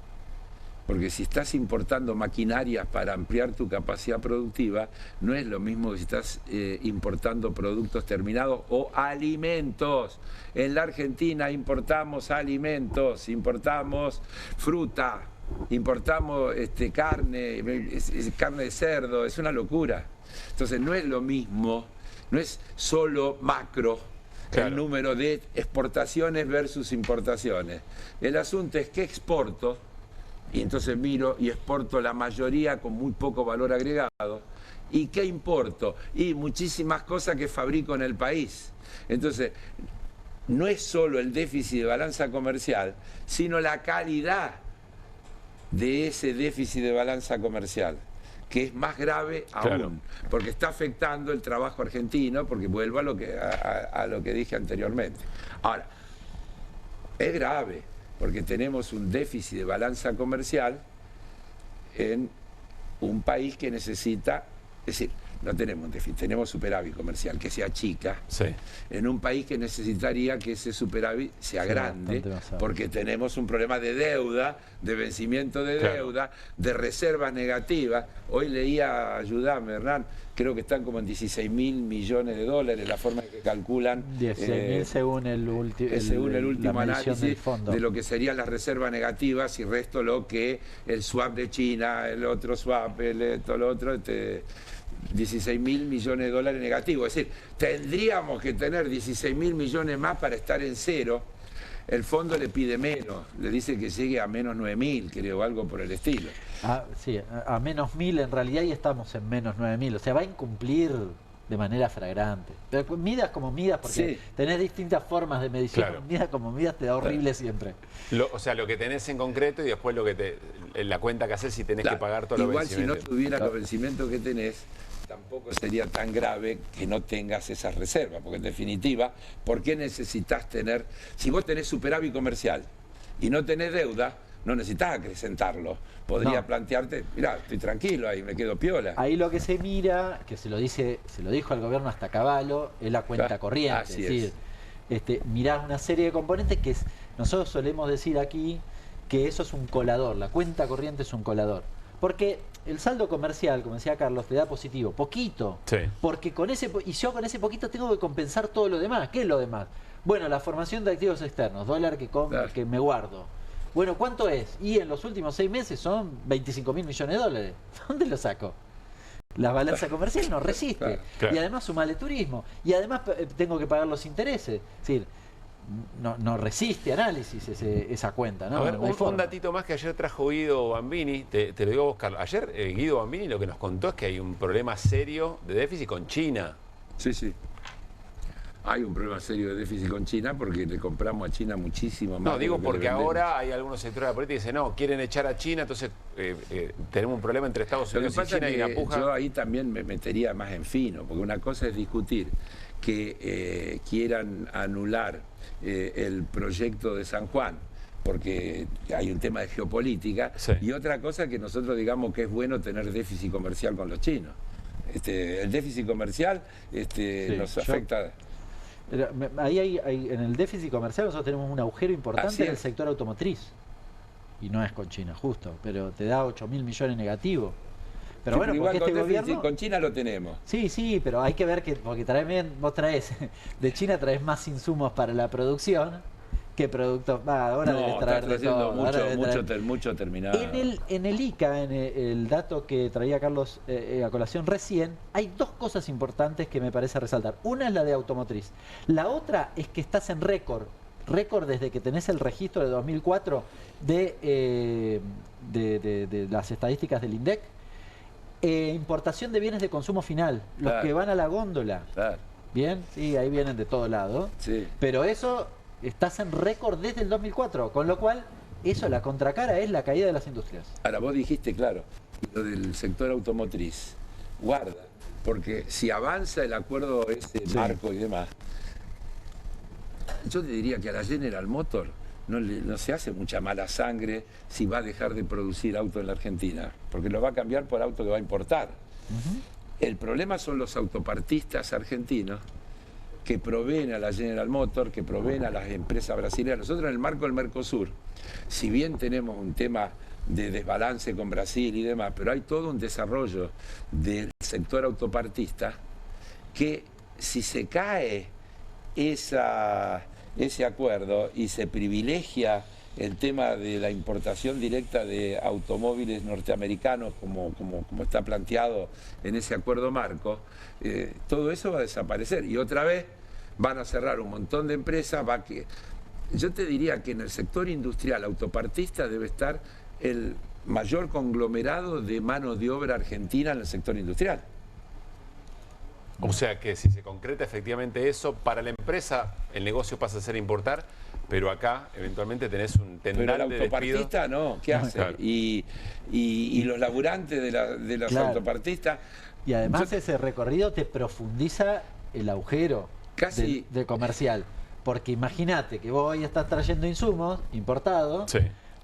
Porque si estás importando maquinarias para ampliar tu capacidad productiva, no es lo mismo que si estás importando productos terminados o alimentos. En la Argentina importamos alimentos, importamos fruta, importamos carne, carne de cerdo, es una locura. Entonces no es lo mismo, no es solo macro. Claro. El número de exportaciones versus importaciones. El asunto es que exporto, y entonces miro y exporto la mayoría con muy poco valor agregado. ¿Y qué importo? Y muchísimas cosas que fabrico en el país. Entonces, no es solo el déficit de balanza comercial, sino la calidad de ese déficit de balanza comercial, que es más grave aún, claro, porque está afectando el trabajo argentino, porque vuelvo a lo que dije anteriormente. Ahora, es grave, porque tenemos un déficit de balanza comercial en un país que necesita, es decir, no tenemos un déficit, tenemos superávit comercial, que sea chica, sí, en un país que necesitaría que ese superávit sea grande, porque tenemos un problema de deuda, de vencimiento de deuda, de reservas negativas. Hoy leía, ayúdame Hernán, creo que están como en 16.000 millones de dólares, la forma en que calculan. 16.000 según el último análisis fondo, de lo que serían las reservas negativas y resto lo que el swap de China, el otro swap, esto, lo otro, 16.000 millones de dólares negativos. Es decir, tendríamos que tener 16.000 millones más para estar en cero. El fondo le pide menos, le dice que llegue a menos 9.000, creo, algo por el estilo. Sí, a menos 1.000 en realidad, y estamos en menos 9.000. O sea, va a incumplir de manera flagrante. Pero midas como midas, porque sí, tenés distintas formas de medición. Claro. Midas como midas te da horrible siempre. O sea, lo que tenés en concreto y después lo que la cuenta que haces si tenés que pagar todos los vencimientos. Igual si no tuviera los vencimientos que tenés, tampoco sería tan grave que no tengas esas reservas, porque en definitiva, ¿por qué necesitas tener? Si vos tenés superávit comercial y no tenés deuda, no necesitas acrecentarlo. Podría plantearte, mirá, estoy tranquilo ahí, me quedo piola. Ahí lo que se mira, que se lo dijo al gobierno hasta Cavallo, es la cuenta corriente. Así es decir, mirás una serie de componentes que nosotros solemos decir aquí que eso es un colador, la cuenta corriente es un colador. Porque el saldo comercial, como decía Carlos, te da positivo, poquito. Sí. Porque y yo con ese poquito tengo que compensar todo lo demás. ¿Qué es lo demás? Bueno, la formación de activos externos, dólar que me guardo. Bueno, ¿cuánto es? Y en los últimos 6 meses son 25.000 millones de dólares. ¿Dónde lo saco? La balanza comercial no resiste. Claro. Y además sumale turismo. Y además tengo que pagar los intereses. Es decir, no resiste análisis esa cuenta, ¿no? A ver, un datito más que ayer trajo Guido Bambini, te lo digo a vos, Carlos. Ayer Guido Bambini lo que nos contó es que hay un problema serio de déficit con China. Sí, sí. Hay un problema serio de déficit con China porque le compramos a China muchísimo más. No, digo porque ahora hay algunos sectores de la política que dicen, no, quieren echar a China, entonces tenemos un problema entre Estados Unidos y China y una puja. Yo ahí también me metería más en fino, porque una cosa es discutir que quieran anular el proyecto de San Juan, porque hay un tema de geopolítica, y otra cosa que nosotros digamos que es bueno tener déficit comercial con los chinos. El déficit comercial nos afecta. Ahí en el déficit comercial nosotros tenemos un agujero importante en el sector automotriz. Y no es con China, justo, pero te da 8.000 millones negativo. Pero sí, bueno, igual porque este gobierno... con China lo tenemos. Sí, pero hay que ver que, porque vos traes, de China traes más insumos para la producción que productos. Ahora debes traer de todo. Mucho terminado. En el ICA, en el dato que traía Carlos a colación recién, hay dos cosas importantes que me parece resaltar. Una es la de automotriz. La otra es que estás en récord desde que tenés el registro de 2004 de las estadísticas del INDEC. Importación de bienes de consumo final, los que van a la góndola. Bien, sí, ahí vienen de todo lado. Sí. Pero eso, estás en récord desde el 2004, con lo cual, eso, la contracara es la caída de las industrias. Ahora, vos dijiste, claro, lo del sector automotriz, guarda, porque si avanza el acuerdo marco y demás, yo te diría que a la General Motors no se hace mucha mala sangre si va a dejar de producir autos en la Argentina, porque lo va a cambiar por auto que va a importar. El problema son los autopartistas argentinos que proveen a la General Motors, que proveen a las empresas brasileñas. Nosotros en el marco del Mercosur, si bien tenemos un tema de desbalance con Brasil y demás, pero hay todo un desarrollo del sector autopartista que si se cae ese acuerdo y se privilegia el tema de la importación directa de automóviles norteamericanos como está planteado en ese acuerdo marco, todo eso va a desaparecer y otra vez van a cerrar un montón de empresas. Yo te diría que en el sector industrial autopartista debe estar el mayor conglomerado de mano de obra argentina en el sector industrial. O sea que si se concreta efectivamente eso, para la empresa el negocio pasa a ser importar, pero acá eventualmente tenés un tendal de despido. Pero el autopartista no, ¿qué hace? Claro. Y los laburantes de los autopartistas... Y además ese recorrido te profundiza el agujero de comercial. Porque imagínate que vos hoy estás trayendo insumos importados,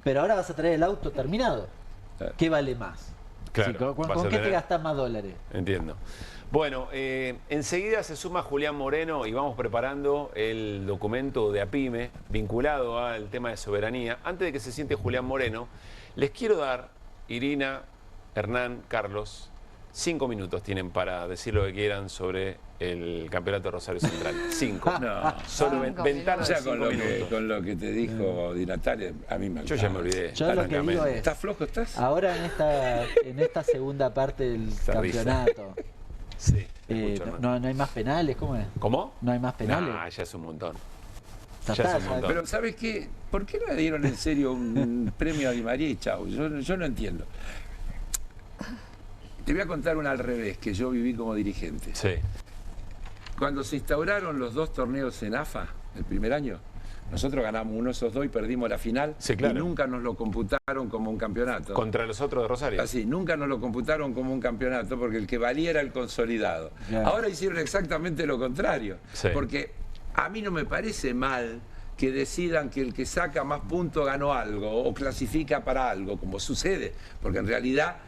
pero ahora vas a traer el auto terminado. ¿Qué vale más? Claro, ¿Con qué te gastas más dólares? Entiendo. Bueno, enseguida se suma Julián Moreno y vamos preparando el documento de APYME vinculado al tema de soberanía. Antes de que se siente Julián Moreno, les quiero dar, Irina, Hernán, Carlos, 5 minutos tienen para decir lo que quieran sobre el campeonato de Rosario Central. 5. No. Solo ventana de 5 minutos. Con lo que te dijo Di Natalia, a mí me encanta. Yo ya me olvidé. Yo lo que digo es... ¿Estás flojo? ¿Estás? Ahora en esta segunda parte del campeonato... Sí, no hay más penales, ¿cómo es? ¿Cómo? No hay más penales. Ah, ya es un montón. Pero ¿sabes qué? ¿Por qué no le dieron en serio un premio a Di María y chau? Yo no entiendo. Te voy a contar una al revés, que yo viví como dirigente. Sí. Cuando se instauraron los 2 torneos en AFA, el primer año, nosotros ganamos uno de esos 2 y perdimos la final. Sí, claro. Y nunca nos lo computaron como un campeonato. ¿Contra los otros de Rosario? Así, nunca nos lo computaron como un campeonato porque el que valía era el consolidado. Yeah. Ahora hicieron exactamente lo contrario. Sí. Porque a mí no me parece mal que decidan que el que saca más puntos ganó algo o clasifica para algo, como sucede. Porque en realidad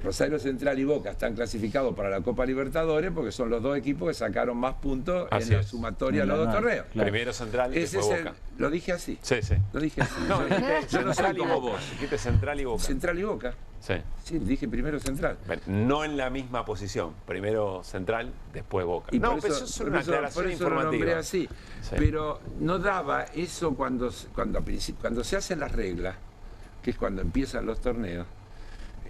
Rosario Central y Boca están clasificados para la Copa Libertadores porque son los 2 equipos que sacaron más puntos en la sumatoria de los 2 torneos. Claro. Primero Central y después Boca. Lo dije así. Sí. Lo dije así. No, yo no soy como vos. Dijiste Central y Boca. Central y Boca. Sí, dije primero Central. Bueno, no en la misma posición. Primero Central, después Boca. Y no, pero eso es una aclaración informativa. Lo nombré así. Sí. Pero no daba eso cuando se hacen las reglas, que es cuando empiezan los torneos.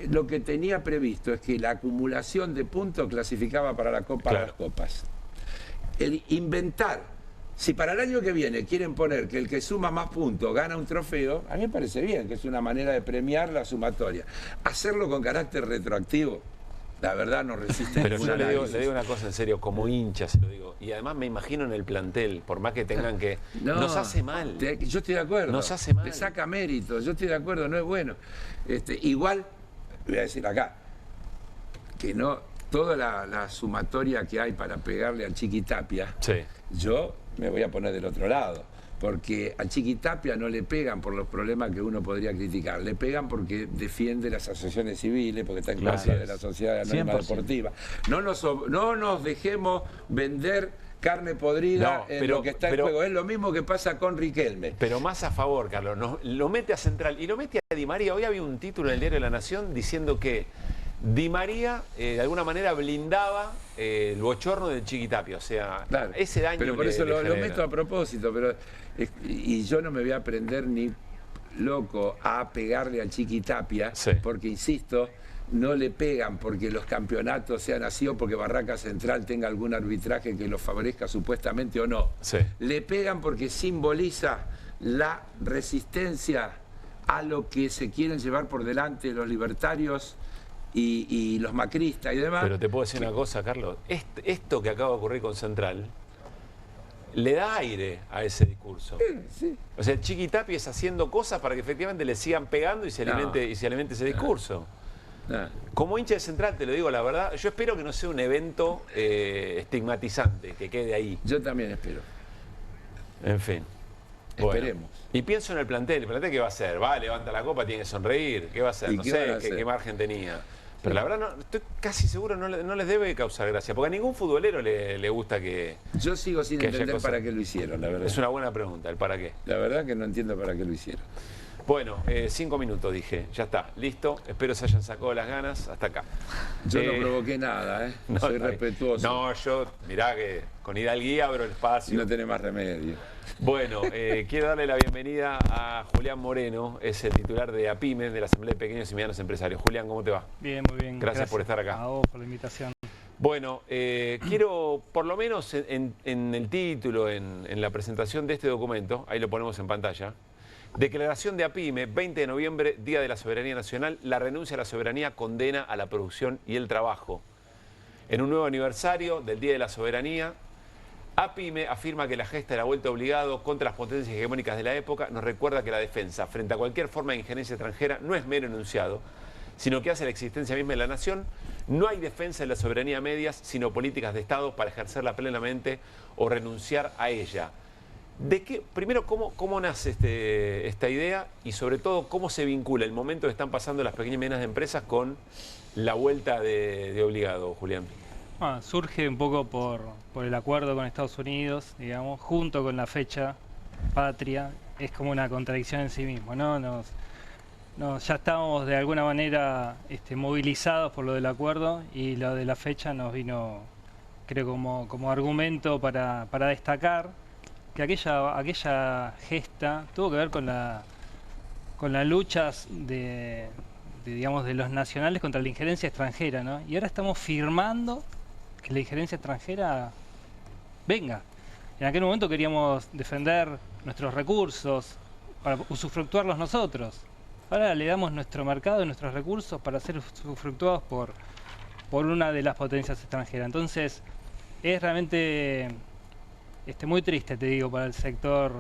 Lo que tenía previsto es que la acumulación de puntos clasificaba para la Copa de las Copas. El inventar, si para el año que viene quieren poner que el que suma más puntos gana un trofeo, a mí me parece bien, que es una manera de premiar la sumatoria. Hacerlo con carácter retroactivo, la verdad no resiste. Pero yo le digo una cosa en serio, como hincha se lo digo, y además me imagino en el plantel, por más que tengan que... nos hace mal. Yo estoy de acuerdo. Nos hace mal. Te saca mérito, yo estoy de acuerdo, no es bueno. Igual... Voy a decir acá, que no toda la sumatoria que hay para pegarle a Chiquitapia, yo me voy a poner del otro lado, porque a Chiquitapia no le pegan por los problemas que uno podría criticar, le pegan porque defiende las asociaciones civiles, porque está en contra de la sociedad anónima deportiva. No nos dejemos vender carne podrida No, en lo que está en pero- juego. Es lo mismo que pasa con Riquelme. Pero más a favor, Carlos. Lo mete a Central y lo mete a Di María. Hoy había un título en el diario La Nación diciendo que Di María de alguna manera blindaba el bochorno del Chiquitapia. O sea, Claro, ese daño pero por le- eso le lo genera. meto a propósito. Pero y yo no me voy a aprender ni loco a pegarle al Chiquitapia, porque insisto, no le pegan porque los campeonatos sean así o porque Barraca Central tenga algún arbitraje que lo favorezca supuestamente o no. Le pegan porque simboliza la resistencia a lo que se quieren llevar por delante los libertarios y los macristas y demás. Pero te puedo decir una cosa, Carlos. Esto que acaba de ocurrir con Central le da aire a ese discurso. O sea, el Chiquitapia es haciendo cosas para que efectivamente le sigan pegando y se alimente ese discurso. Como hincha de Central, te lo digo la verdad, yo espero que no sea un evento estigmatizante, que quede ahí. Yo también espero. En fin. Bueno. Esperemos. Y pienso en el plantel ¿qué va a hacer? Va, levanta la copa, tiene que sonreír, ¿qué va a hacer? ¿Y No qué van a sé hacer? qué margen tenía. Pero la verdad, no, estoy casi seguro no les debe causar gracia, porque a ningún futbolero le gusta que... Yo sigo sin que haya entender cosas. para qué lo hicieron, la verdad. Es una buena pregunta, el para qué. La verdad que no entiendo para qué lo hicieron. Bueno, 5 minutos dije, ya está, listo. Espero se hayan sacado las ganas hasta acá. Yo no provoqué nada, ¿eh? No, Soy está bien. respetuoso. No, yo, mirá que con hidalguía abro el espacio. No tiene más remedio. Bueno, quiero darle la bienvenida a Julián Moreno, es el titular de APIME, de la Asamblea de Pequeños y Medianos Empresarios. Julián, ¿cómo te va? Bien, muy bien. Gracias por estar acá. A vos por la invitación. Bueno, quiero, por lo menos en el título, en la presentación de este documento, ahí lo ponemos en pantalla, declaración de APIME, 20 de noviembre, Día de la Soberanía Nacional, la renuncia a la soberanía condena a la producción y el trabajo. En un nuevo aniversario del Día de la Soberanía, APIME afirma que la gesta de la vuelta obligado contra las potencias hegemónicas de la época nos recuerda que la defensa frente a cualquier forma de injerencia extranjera no es mero enunciado, sino que hace la existencia misma de la nación. No hay defensa de la soberanía a medias, sino políticas de Estado para ejercerla plenamente o renunciar a ella. Primero, ¿cómo nace esta idea y sobre todo cómo se vincula el momento que están pasando las pequeñas y medianas empresas con la vuelta de obligado, Julián? Surge un poco por el acuerdo con Estados Unidos, digamos, junto con la fecha patria. Es como una contradicción en sí mismo, ¿no? Ya estábamos de alguna manera movilizados por lo del acuerdo y lo de la fecha nos vino, creo, como argumento para destacar que aquella gesta tuvo que ver con las luchas digamos, de los nacionales contra la injerencia extranjera, ¿no? Y ahora estamos firmando que la injerencia extranjera venga. En aquel momento queríamos defender nuestros recursos para usufructuarlos nosotros. Ahora le damos nuestro mercado y nuestros recursos para ser usufructuados por una de las potencias extranjeras. Entonces, es realmente muy triste, te digo, para el sector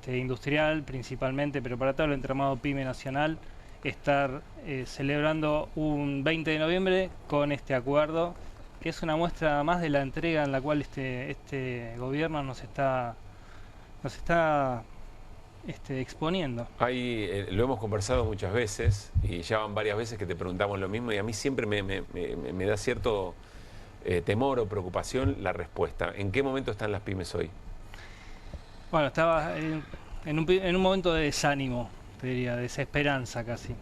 industrial principalmente, pero para todo el entramado PYME nacional, estar celebrando un 20 de noviembre con este acuerdo, que es una muestra más de la entrega en la cual este gobierno nos está exponiendo. Ahí lo hemos conversado muchas veces y ya van varias veces que te preguntamos lo mismo y a mí siempre me da cierto temor o preocupación la respuesta. ¿En qué momento están las pymes hoy? Bueno, estaba en un momento de desánimo, te diría, de desesperanza casi,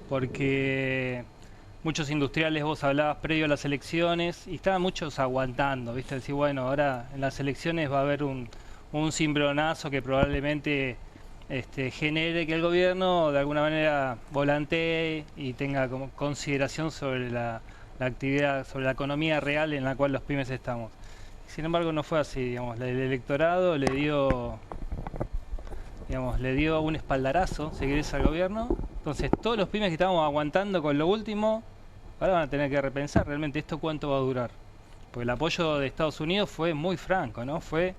porque muchos industriales, vos hablabas previo a las elecciones, y estaban muchos aguantando, ¿viste? Decir, bueno, ahora en las elecciones va a haber un cimbronazo que probablemente genere que el gobierno de alguna manera volantee y tenga como consideración sobre la actividad, sobre la economía real en la cual los pymes estamos. Sin embargo, no fue así, digamos, el electorado le dio un espaldarazo, si querés, al gobierno. Entonces, todos los pymes que estábamos aguantando con lo último, ahora van a tener que repensar realmente esto cuánto va a durar. Porque el apoyo de Estados Unidos fue muy franco, ¿no? Fue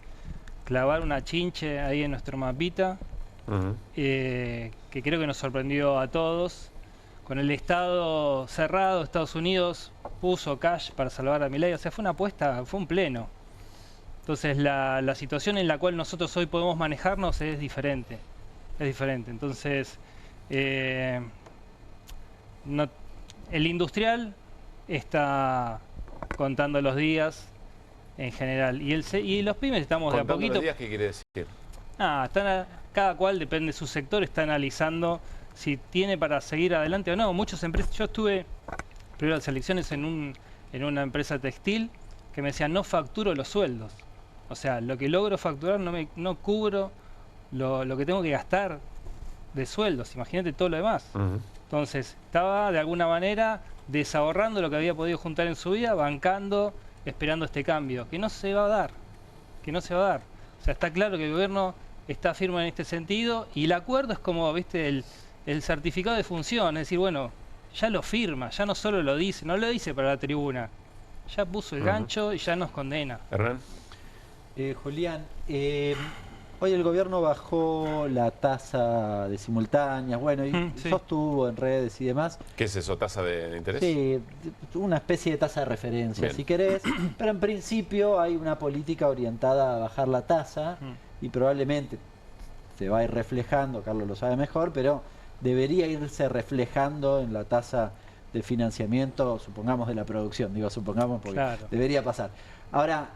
clavar una chinche ahí en nuestro mapita, que creo que nos sorprendió a todos. Con el Estado cerrado, Estados Unidos puso cash para salvar a Milei. O sea, fue una apuesta, fue un pleno. Entonces, la situación en la cual nosotros hoy podemos manejarnos es diferente. Es diferente. Entonces, el industrial está contando los días en general. Y los pymes estamos de a poquito... los días, ¿qué quiere decir? Cada cual, depende de su sector, está analizando si tiene para seguir adelante o no. Muchas empresas, yo estuve primero las elecciones en una empresa textil que me decían no facturo los sueldos. O sea, lo que logro facturar no cubro lo que tengo que gastar de sueldos. Imagínate todo lo demás. Entonces, estaba de alguna manera desahorrando lo que había podido juntar en su vida, bancando, esperando este cambio, que no se va a dar. O sea, está claro que el gobierno está firme en este sentido y el acuerdo es como, viste, el certificado de función. Es decir, bueno, ya lo firma, ya no solo lo dice, no lo dice para la tribuna. Ya puso el gancho y ya nos condena. Hernán. Julián, hoy el gobierno bajó la tasa de simultáneas, bueno, y sostuvo en redes y demás. ¿Qué es eso, tasa de interés? Sí, una especie de tasa de referencia, Bien. si querés, pero en principio hay una política orientada a bajar la tasa y probablemente se va a ir reflejando, Carlos lo sabe mejor, pero debería irse reflejando en la tasa de financiamiento, supongamos, de la producción, digo supongamos porque debería pasar. Ahora,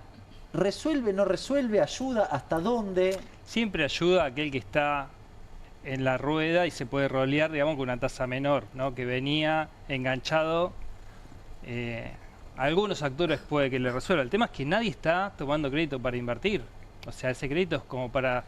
¿resuelve, no resuelve? ¿Ayuda? ¿Hasta dónde? Siempre ayuda a aquel que está en la rueda y se puede rolear, digamos, con una tasa menor, ¿no? Que venía enganchado. Algunos actores puede que le resuelva. El tema es que nadie está tomando crédito para invertir. O sea, ese crédito es como para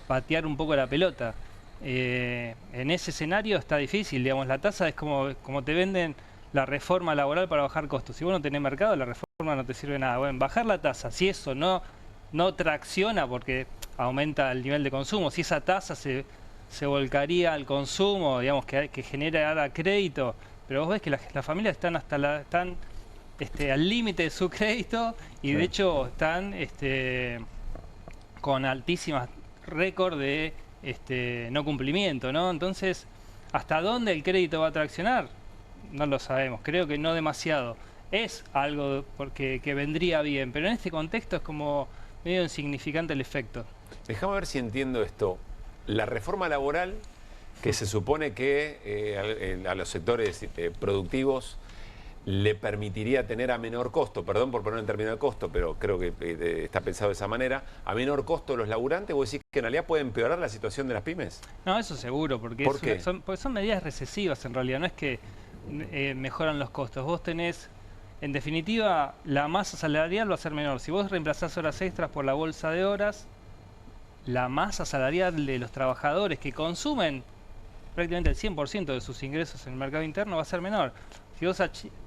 patear un poco la pelota. En ese escenario está difícil, digamos, la tasa es como te venden la reforma laboral para bajar costos. Si vos no tenés mercado, la reforma no te sirve de nada. Bueno, bajar la tasa, si eso no tracciona porque aumenta el nivel de consumo, si esa tasa se volcaría al consumo, digamos, que genera crédito, pero vos ves que las familias están están al límite de su crédito y de hecho están con altísimas récord de no cumplimiento, ¿no? Entonces, ¿hasta dónde el crédito va a traccionar? No lo sabemos, creo que no demasiado. Es algo que vendría bien, pero en este contexto es como medio insignificante el efecto. Déjame ver si entiendo esto. La reforma laboral, que se supone que a los sectores productivos le permitiría tener a menor costo, perdón por poner en términos de costo, pero creo que está pensado de esa manera, a menor costo los laburantes, ¿vos decís que en realidad puede empeorar la situación de las pymes? No, eso seguro, porque, porque son medidas recesivas en realidad, no es que mejoran los costos. Vos tenés, en definitiva, la masa salarial va a ser menor. Si vos reemplazás horas extras por la bolsa de horas, la masa salarial de los trabajadores que consumen prácticamente el 100% de sus ingresos en el mercado interno va a ser menor. Si vos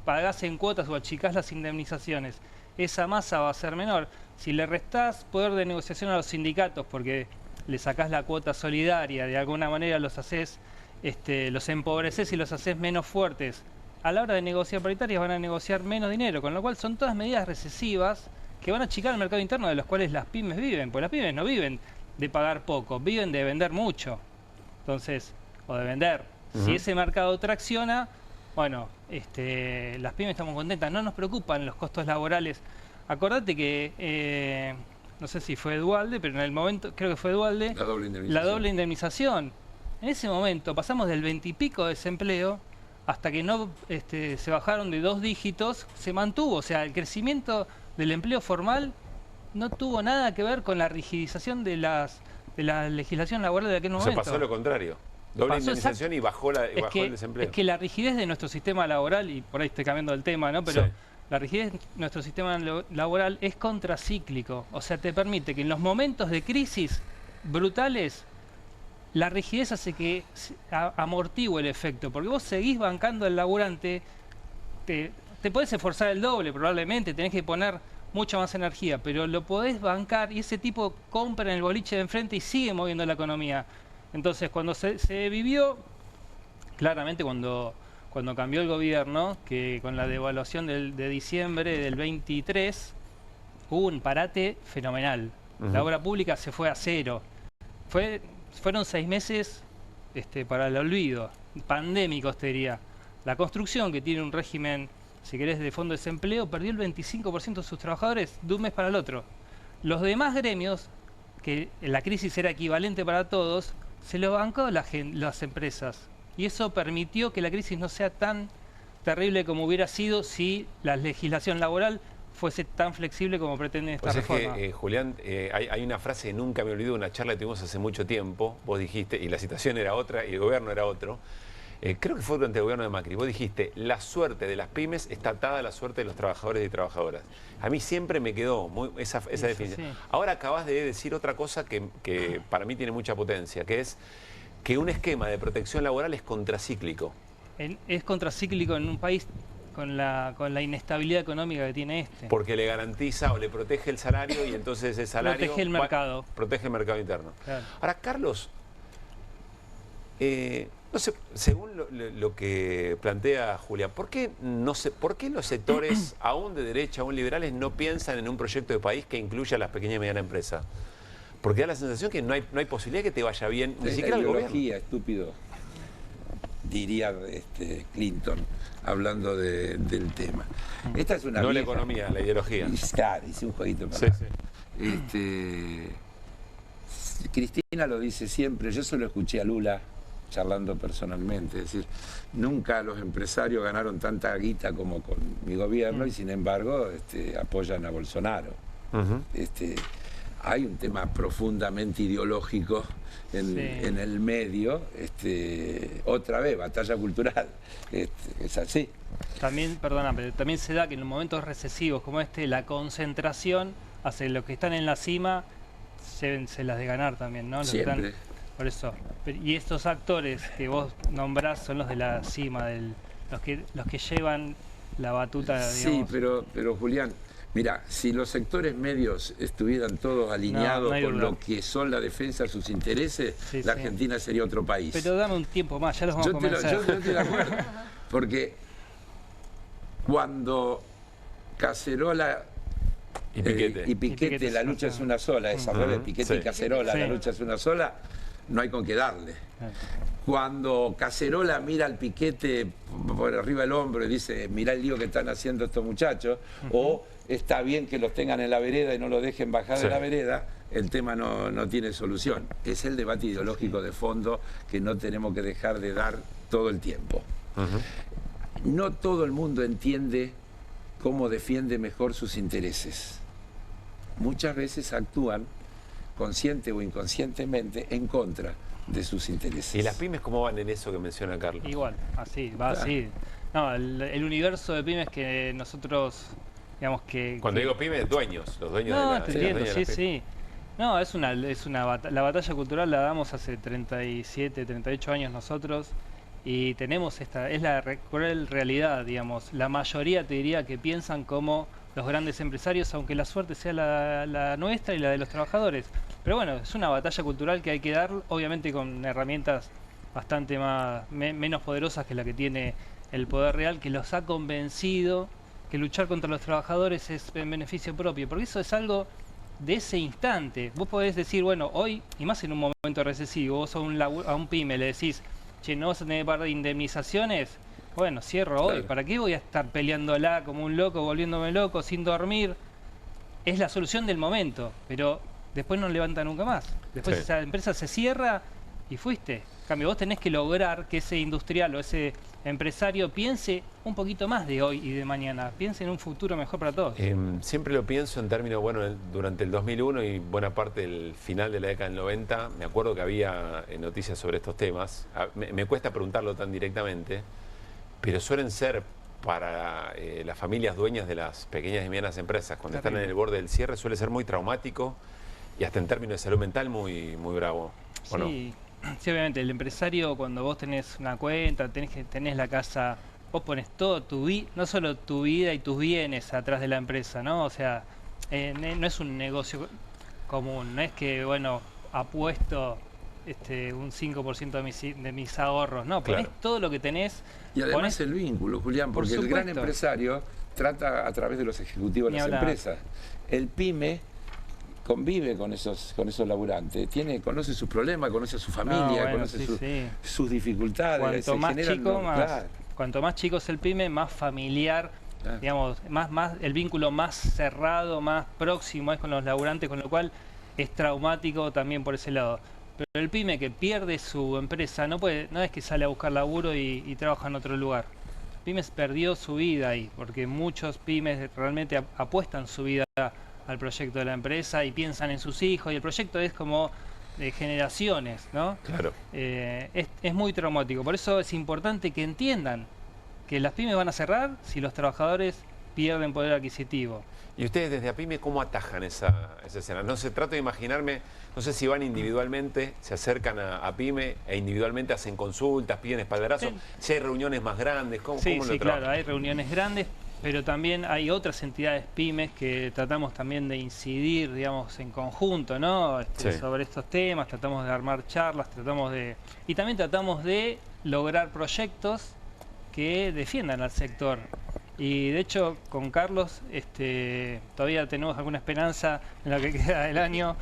pagás en cuotas o achicás las indemnizaciones, esa masa va a ser menor. Si le restás poder de negociación a los sindicatos porque le sacás la cuota solidaria, de alguna manera los haces, los empobreces y los haces menos fuertes, a la hora de negociar paritarias van a negociar menos dinero, con lo cual son todas medidas recesivas que van a achicar el mercado interno de los cuales las pymes viven, porque las pymes no viven de pagar poco, viven de vender mucho. Entonces, o de vender. Si ese mercado tracciona, bueno, las pymes estamos contentas, no nos preocupan los costos laborales. Acordate que, no sé si fue Dualde, pero en el momento, creo que fue Dualde, la doble indemnización. En ese momento pasamos del 20 y pico de desempleo hasta que no se bajaron de 2 dígitos, se mantuvo. O sea, el crecimiento del empleo formal no tuvo nada que ver con la rigidización de la legislación laboral de aquel momento. Se pasó lo contrario. Doble indemnización y bajó el desempleo. Es que la rigidez de nuestro sistema laboral, y por ahí estoy cambiando el tema, ¿no? Pero la rigidez de nuestro sistema laboral es contracíclico. O sea, te permite que en los momentos de crisis brutales, la rigidez hace que amortigue el efecto. Porque vos seguís bancando al laburante, te podés esforzar el doble probablemente, tenés que poner mucha más energía, pero lo podés bancar y ese tipo compra en el boliche de enfrente y sigue moviendo la economía. Entonces, cuando se vivió, claramente cuando cambió el gobierno, que con la devaluación de diciembre del 23, hubo un parate fenomenal. La obra pública se fue a cero. Fueron 6 meses para el olvido, pandémicos te diría. La construcción, que tiene un régimen, si querés, de fondo de desempleo, perdió el 25% de sus trabajadores de un mes para el otro. Los demás gremios, que la crisis era equivalente para todos, se lo bancó las empresas. Y eso permitió que la crisis no sea tan terrible como hubiera sido si la legislación laboral fuese tan flexible como pretende esta reforma. Es que, Julián, hay una frase que nunca me olvido, una charla que tuvimos hace mucho tiempo, vos dijiste, y la situación era otra y el gobierno era otro. Creo que fue durante el gobierno de Macri. Vos dijiste, la suerte de las pymes está atada a la suerte de los trabajadores y trabajadoras. A mí siempre me quedó esa definición. Sí. Ahora acabas de decir otra cosa que para mí tiene mucha potencia, que es que un esquema de protección laboral es contracíclico. Es contracíclico en un país con la inestabilidad económica que tiene este. Porque le garantiza o le protege el salario y entonces ese salario... Protege el mercado. Protege el mercado interno. Claro. Ahora, Carlos... no sé, según lo que plantea Julián, ¿por qué los sectores, aún de derecha, aún liberales, no piensan en un proyecto de país que incluya a las pequeñas y medianas empresas? Porque da la sensación que no hay posibilidad que te vaya bien, ni siquiera el gobierno. Estúpido, diría Clinton, hablando del tema. Esta es una no vieja, la economía, la ideología. Claro, hice un jueguito para Cristina lo dice siempre, yo solo escuché a Lula charlando personalmente, es decir, nunca los empresarios ganaron tanta guita como con mi gobierno y sin embargo apoyan a Bolsonaro. Hay un tema profundamente ideológico en el medio, otra vez, batalla cultural, es así. También, perdona, pero también se da que en los momentos recesivos como la concentración hace los que están en la cima se las de ganar también, ¿no? Los siempre. Por eso. Y estos actores que vos nombrás son los de la cima, los que llevan la batuta, digamos. Sí, pero Julián, mira, si los sectores medios estuvieran todos alineados con lo que son la defensa de sus intereses, la Argentina sería otro país. Pero dame un tiempo más, ya los vamos a convencer. Yo estoy de acuerdo, porque cuando Cacerola y Piquete la lucha es una sola, es al revés, Piquete y Cacerola, la lucha es una sola, no hay con qué darle. Cuando Cacerola mira al Piquete por arriba del hombro y dice, mirá el lío que están haciendo estos muchachos, o está bien que los tengan en la vereda y no los dejen bajar de la vereda, el tema no tiene solución. Es el debate ideológico de fondo que no tenemos que dejar de dar todo el tiempo. No todo el mundo entiende cómo defiende mejor sus intereses. Muchas veces actúan consciente o inconscientemente en contra de sus intereses. ¿Y las pymes cómo van en eso que menciona Carlos? Igual, así, va así. No, el universo de pymes que nosotros, digamos que... Cuando digo pymes, dueños, los dueños no, de la... te entiendo, sí. No, la batalla cultural la damos hace 37, 38 años nosotros y tenemos es la cruel realidad, digamos. La mayoría te diría que piensan como los grandes empresarios, aunque la suerte sea la nuestra y la de los trabajadores. Pero bueno, es una batalla cultural que hay que dar, obviamente con herramientas bastante menos poderosas que la que tiene el poder real, que los ha convencido que luchar contra los trabajadores es en beneficio propio, porque eso es algo de ese instante. Vos podés decir, bueno, hoy, y más en un momento recesivo, vos a un pyme le decís, che, no vas a tener par de indemnizaciones, bueno, cierro hoy. ¿Para qué voy a estar peleándola como un loco, volviéndome loco, sin dormir? Es la solución del momento, pero después no levanta nunca más. Después esa empresa se cierra y fuiste. En cambio, vos tenés que lograr que ese industrial o ese empresario piense un poquito más de hoy y de mañana, piense en un futuro mejor para todos. Siempre lo pienso en términos, bueno, durante el 2001 y buena parte del final de la década del 90, me acuerdo que había noticias sobre estos temas. Me cuesta preguntarlo tan directamente, pero suelen ser para las familias dueñas de las pequeñas y medianas empresas, cuando están en el borde del cierre, suele ser muy traumático y hasta en términos de salud mental muy bravo. ¿O no? Sí, obviamente, el empresario, cuando vos tenés una cuenta, tenés la casa, vos pones todo no solo tu vida y tus bienes atrás de la empresa, ¿no? O sea, no es un negocio común, no es que, bueno, apuesto un 5% de mis ahorros, no, ponés todo lo que tenés. Y además el vínculo, Julián, porque el gran empresario trata a través de los ejecutivos de las empresas. El pyme convive con esos laburantes, conoce sus problemas, conoce a su familia, conoce sus dificultades. Cuanto más chico es el pyme, más familiar, digamos, más el vínculo más cerrado, más próximo es con los laburantes, con lo cual es traumático también por ese lado. Pero el pyme que pierde su empresa no es que sale a buscar laburo y trabaja en otro lugar. pymes perdió su vida ahí, porque muchos pymes realmente apuestan su vida al proyecto de la empresa y piensan en sus hijos, y el proyecto es como de generaciones, ¿no? Claro. Es muy traumático, por eso es importante que entiendan que las pymes van a cerrar si los trabajadores pierden poder adquisitivo. ¿Y ustedes desde APYME cómo atajan esa escena? No se trata de imaginarme, no sé si van individualmente, se acercan a PYME e individualmente hacen consultas, piden espaldarazo, si hay reuniones más grandes, ¿cómo lo trabajan? Claro, hay reuniones grandes, pero también hay otras entidades pymes que tratamos también de incidir, digamos, en conjunto, ¿no? Sobre estos temas, tratamos de armar charlas, y también tratamos de lograr proyectos que defiendan al sector. Y de hecho, con Carlos todavía tenemos alguna esperanza en lo que queda del año,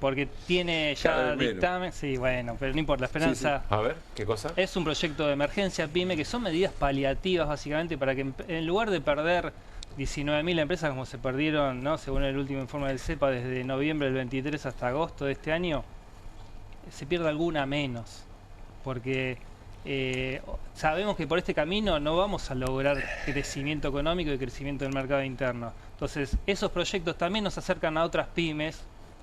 porque tiene ya dictamen. Sí, bueno, pero no importa, la esperanza. Sí. A ver, ¿qué cosa? Es un proyecto de emergencia PYME, que son medidas paliativas básicamente para que en lugar de perder 19.000 empresas como se perdieron, ¿no?, según el último informe del CEPA, desde noviembre del 23 hasta agosto de este año, se pierda alguna menos. Porque sabemos que por este camino no vamos a lograr crecimiento económico y crecimiento del mercado interno. Entonces, esos proyectos también nos acercan a otras pymes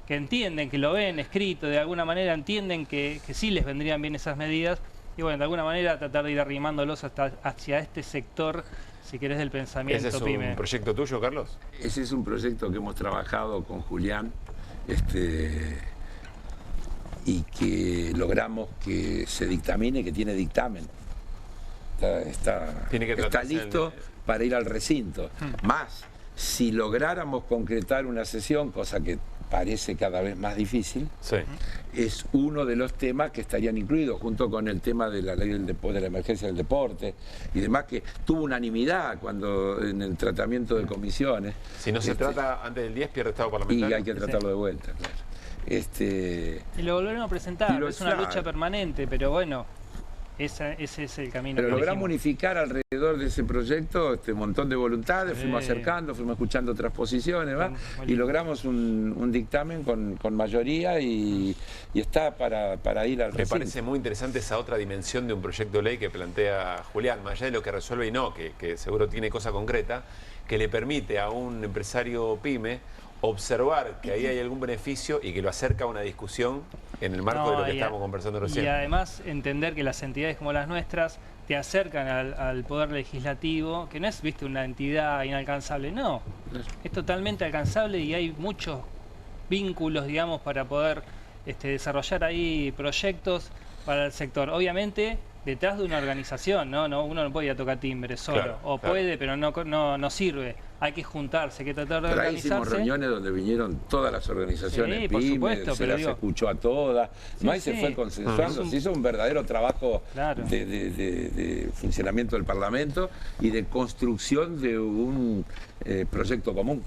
que entienden, que lo ven escrito, de alguna manera entienden que sí les vendrían bien esas medidas, y bueno, de alguna manera tratar de ir arrimándolos hacia este sector, si querés, del pensamiento pyme. ¿Ese es un proyecto tuyo, Carlos? Ese es un proyecto que hemos trabajado con Julián, y que logramos que se dictamine, que tiene dictamen. Está listo para ir al recinto. Más, si lográramos concretar una sesión, cosa que parece cada vez más difícil, es uno de los temas que estarían incluidos, junto con el tema de la ley de la emergencia del deporte y demás, que tuvo unanimidad cuando en el tratamiento de comisiones. Si no se trata antes del 10, pierde estado parlamentario. Y hay que tratarlo de vuelta, claro. Y lo volveremos a presentar, es una lucha permanente, pero bueno, ese es el camino. Pero logramos unificar alrededor de ese proyecto un montón de voluntades, fuimos acercando, fuimos escuchando otras posiciones, ¿va? Y logramos un dictamen con mayoría y está para ir al recinto. Me parece muy interesante esa otra dimensión de un proyecto de ley que plantea Julián, más allá de lo que resuelve y no, que seguro tiene cosa concreta, que le permite a un empresario pyme observar que ahí hay algún beneficio y que lo acerca a una discusión en el marco de lo que estábamos conversando recién. Y además entender que las entidades como las nuestras te acercan al poder legislativo, que no es, viste, una entidad inalcanzable, no, es totalmente alcanzable y hay muchos vínculos, digamos, para poder desarrollar ahí proyectos para el sector. Obviamente detrás de una organización, ¿no? Uno no puede ir a tocar timbre solo, puede, pero no sirve. Hay que juntarse, hay que tratar de organizarse. Ahí hicimos reuniones donde vinieron todas las organizaciones pymes, se las escuchó a todas, ahí se fue consensuando, se hizo un verdadero trabajo de funcionamiento del Parlamento y de construcción de un proyecto común.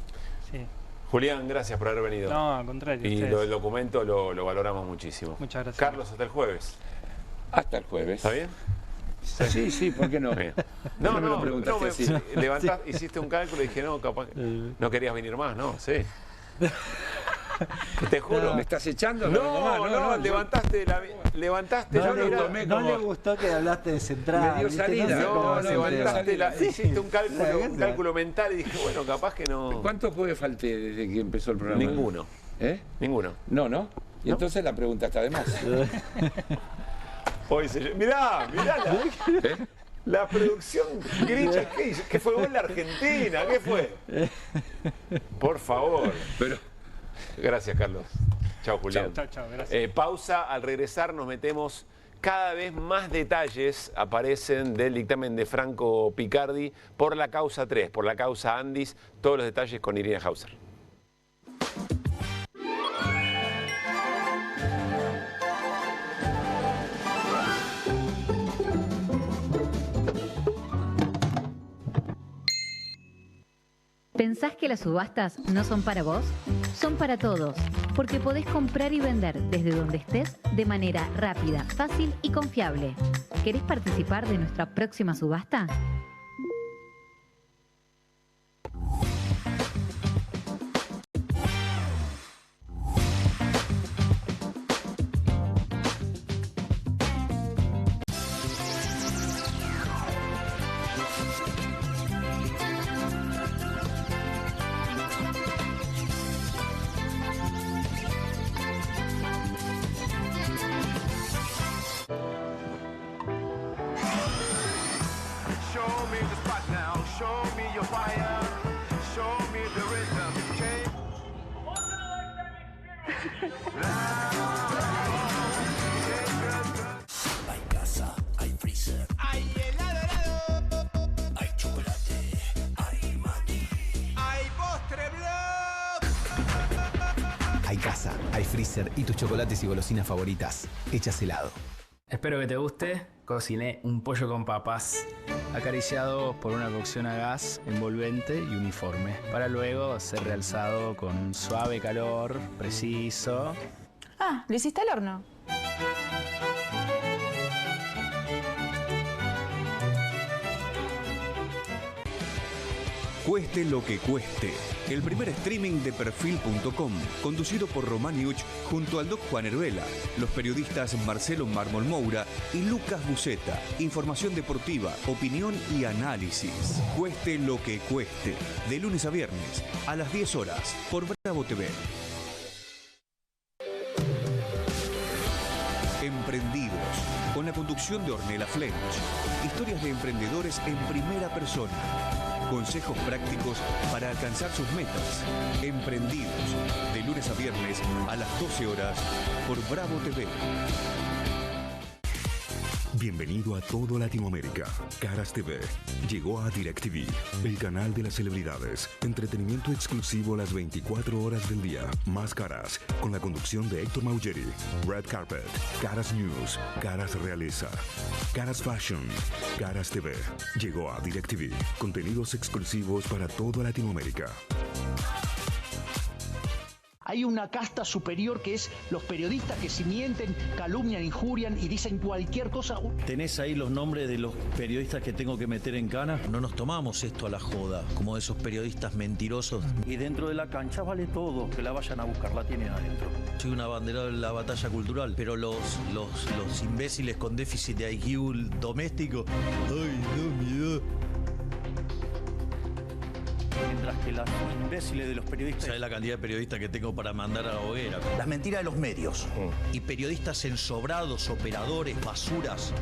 Julián, gracias por haber venido. No, al contrario. Y el documento lo valoramos muchísimo. Muchas gracias. Carlos, hasta el jueves. Hasta el jueves. ¿Está bien? Sí, ¿por qué no? Hiciste un cálculo y dije, no, capaz no querías venir más, ¿no? Sí. Te juro. ¿Me estás echando? No, levantaste no le gustó que hablaste de central. Me dio salida. Hiciste un cálculo mental y dije, bueno, capaz que no. ¿Cuántos jueves falté desde que empezó el programa? Ninguno. Ninguno. No. Y entonces la pregunta está de más. Mirá la producción grita, ¿qué fue gol la Argentina? ¿Qué fue? Por favor. Gracias, Carlos. Chao, Julián. Chao, gracias. Pausa, al regresar nos metemos. Cada vez más detalles aparecen del dictamen de Franco Picardi por la causa 3, por la causa Andis. Todos los detalles con Irina Hauser. ¿Pensás que las subastas no son para vos? Son para todos, porque podés comprar y vender desde donde estés de manera rápida, fácil y confiable. ¿Querés participar de nuestra próxima subasta? Hay casa, hay freezer, hay helado, hay chocolate, hay maqui, hay postre blog. Hay casa, hay freezer y tus chocolates y golosinas favoritas hechas helado. Espero que te guste. Cociné un pollo con papas, acariciado por una cocción a gas envolvente y uniforme, para luego ser realzado con un suave calor preciso. Ah, ¿lo hiciste al horno? Cueste lo que cueste. El primer streaming de Perfil.com, conducido por Romaniuch junto al Doc Juan Heruela, los periodistas Marcelo Mármol Moura y Lucas Buceta. Información deportiva, opinión y análisis. Cueste lo que cueste. De lunes a viernes, a las 10 horas, por Bravo TV. Emprendidos, con la conducción de Ornella Flench. Historias de emprendedores en primera persona. Consejos prácticos para alcanzar sus metas. Emprendidos, de lunes a viernes a las 12 horas por Bravo TV. Bienvenido a todo Latinoamérica. Caras TV llegó a DirecTV, el canal de las celebridades. Entretenimiento exclusivo las 24 horas del día. Más Caras, con la conducción de Héctor Maugeri. Red Carpet, Caras News, Caras Realeza, Caras Fashion, Caras TV. Llegó a DirecTV. Contenidos exclusivos para toda Latinoamérica. Hay una casta superior que es los periodistas que si mienten, calumnian, injurian y dicen cualquier cosa. ¿Tenés ahí los nombres de los periodistas que tengo que meter en cana? No nos tomamos esto a la joda, como esos periodistas mentirosos. Y dentro de la cancha vale todo, que la vayan a buscar, la tienen adentro. Soy una bandera de la batalla cultural, pero los imbéciles con déficit de IQ doméstico, ¡ay, no, miedo! Mientras que los imbéciles de los periodistas... ¿Sabes la cantidad de periodistas que tengo para mandar a la hoguera? Las mentiras de los medios. Y periodistas ensobrados, operadores, basuras.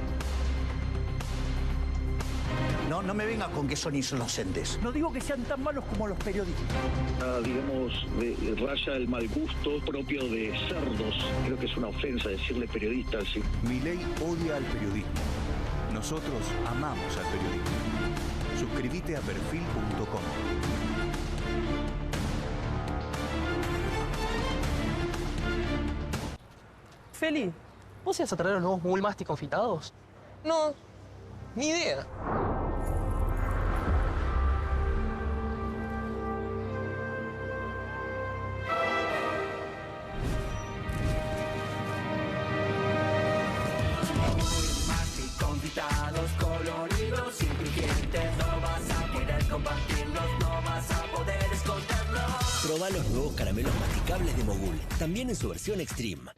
No me vengas con que son inocentes. No digo que sean tan malos como los periodistas. Digamos, raya el mal gusto propio de cerdos. Creo que es una ofensa decirle periodista así. Milei odia al periodismo. Nosotros amamos al periodismo. Suscríbete a Perfil.com. Feli, ¿vos ibas a traer los nuevos Bullmastic confitados? No, ni idea. Bullmastic confitados, coloridos, sin crujientes, no vas a poder compartirlos, no vas a poder esconderlos. Proba los nuevos caramelos masticables de Mogul, también en su versión Extreme.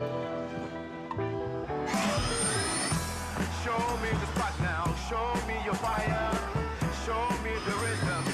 Show me the spot now, show me your fire, show me the rhythm,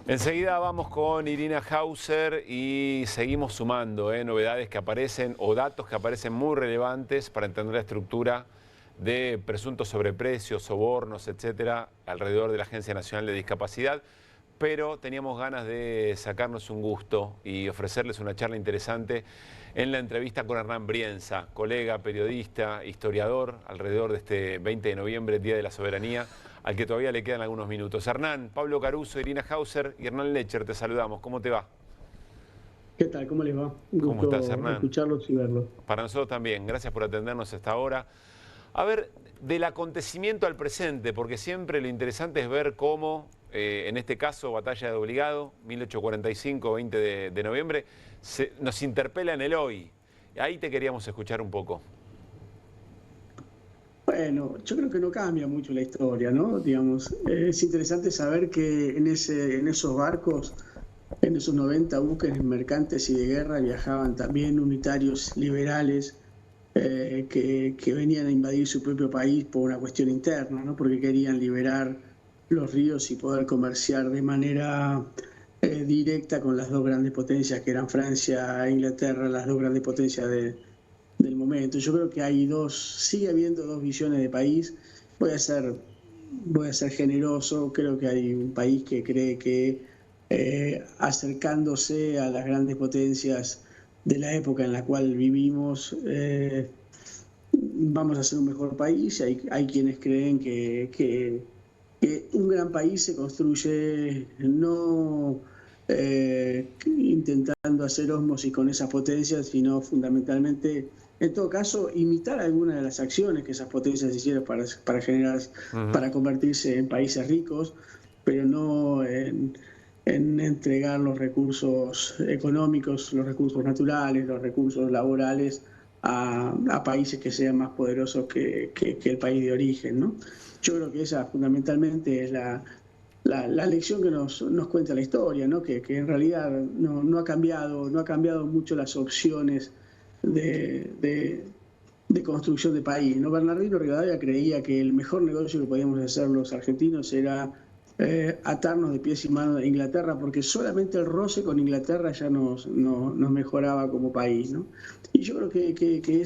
Enseguida vamos con Irina Hauser y seguimos sumando novedades que aparecen o datos que aparecen muy relevantes para entender la estructura de presuntos sobreprecios, sobornos, etcétera, alrededor de la Agencia Nacional de Discapacidad. pero teníamos ganas de sacarnos un gusto y ofrecerles una charla interesante en la entrevista con Hernán Brienza, colega, periodista, historiador, alrededor de este 20 de noviembre, Día de la Soberanía, al que todavía le quedan algunos minutos. Hernán, Pablo Caruso, Irina Hauser y Hernán Lecher, te saludamos. ¿Cómo te va? ¿Qué tal? ¿Cómo les va? Un ¿Cómo gusto estás, Hernán? escucharlos y verlos. Para nosotros también. Gracias por atendernos hasta ahora. A ver, del acontecimiento al presente, porque siempre lo interesante es ver cómo, en este caso, Batalla de Obligado, 1845, 20 de noviembre, nos interpela en el hoy. Ahí te queríamos escuchar un poco. Bueno, yo creo que no cambia mucho la historia, ¿no? Digamos, es interesante saber que en esos barcos, en esos 90 buques mercantes y de guerra, viajaban también unitarios liberales que venían a invadir su propio país por una cuestión interna, ¿no? Porque querían liberar los ríos y poder comerciar de manera directa con las dos grandes potencias que eran Francia e Inglaterra, las dos grandes potencias del momento. Yo creo que sigue habiendo dos visiones de país. Voy a ser generoso, creo que hay un país que cree que acercándose a las grandes potencias de la época en la cual vivimos, vamos a ser un mejor país. Hay quienes creen que un gran país se construye no intentando hacer ósmosis con esas potencias, sino fundamentalmente, en todo caso, imitar algunas de las acciones que esas potencias hicieron para convertirse en países ricos, pero no en entregar los recursos económicos, los recursos naturales, los recursos laborales a países que sean más poderosos que el país de origen, ¿no? Yo creo que esa fundamentalmente es la lección que nos cuenta la historia, ¿no? Que en realidad no ha cambiado mucho las opciones de construcción de país, ¿no? Bernardino Rivadavia creía que el mejor negocio que podíamos hacer los argentinos era atarnos de pies y manos a Inglaterra, porque solamente el roce con Inglaterra ya nos mejoraba como país, ¿no? Y yo creo que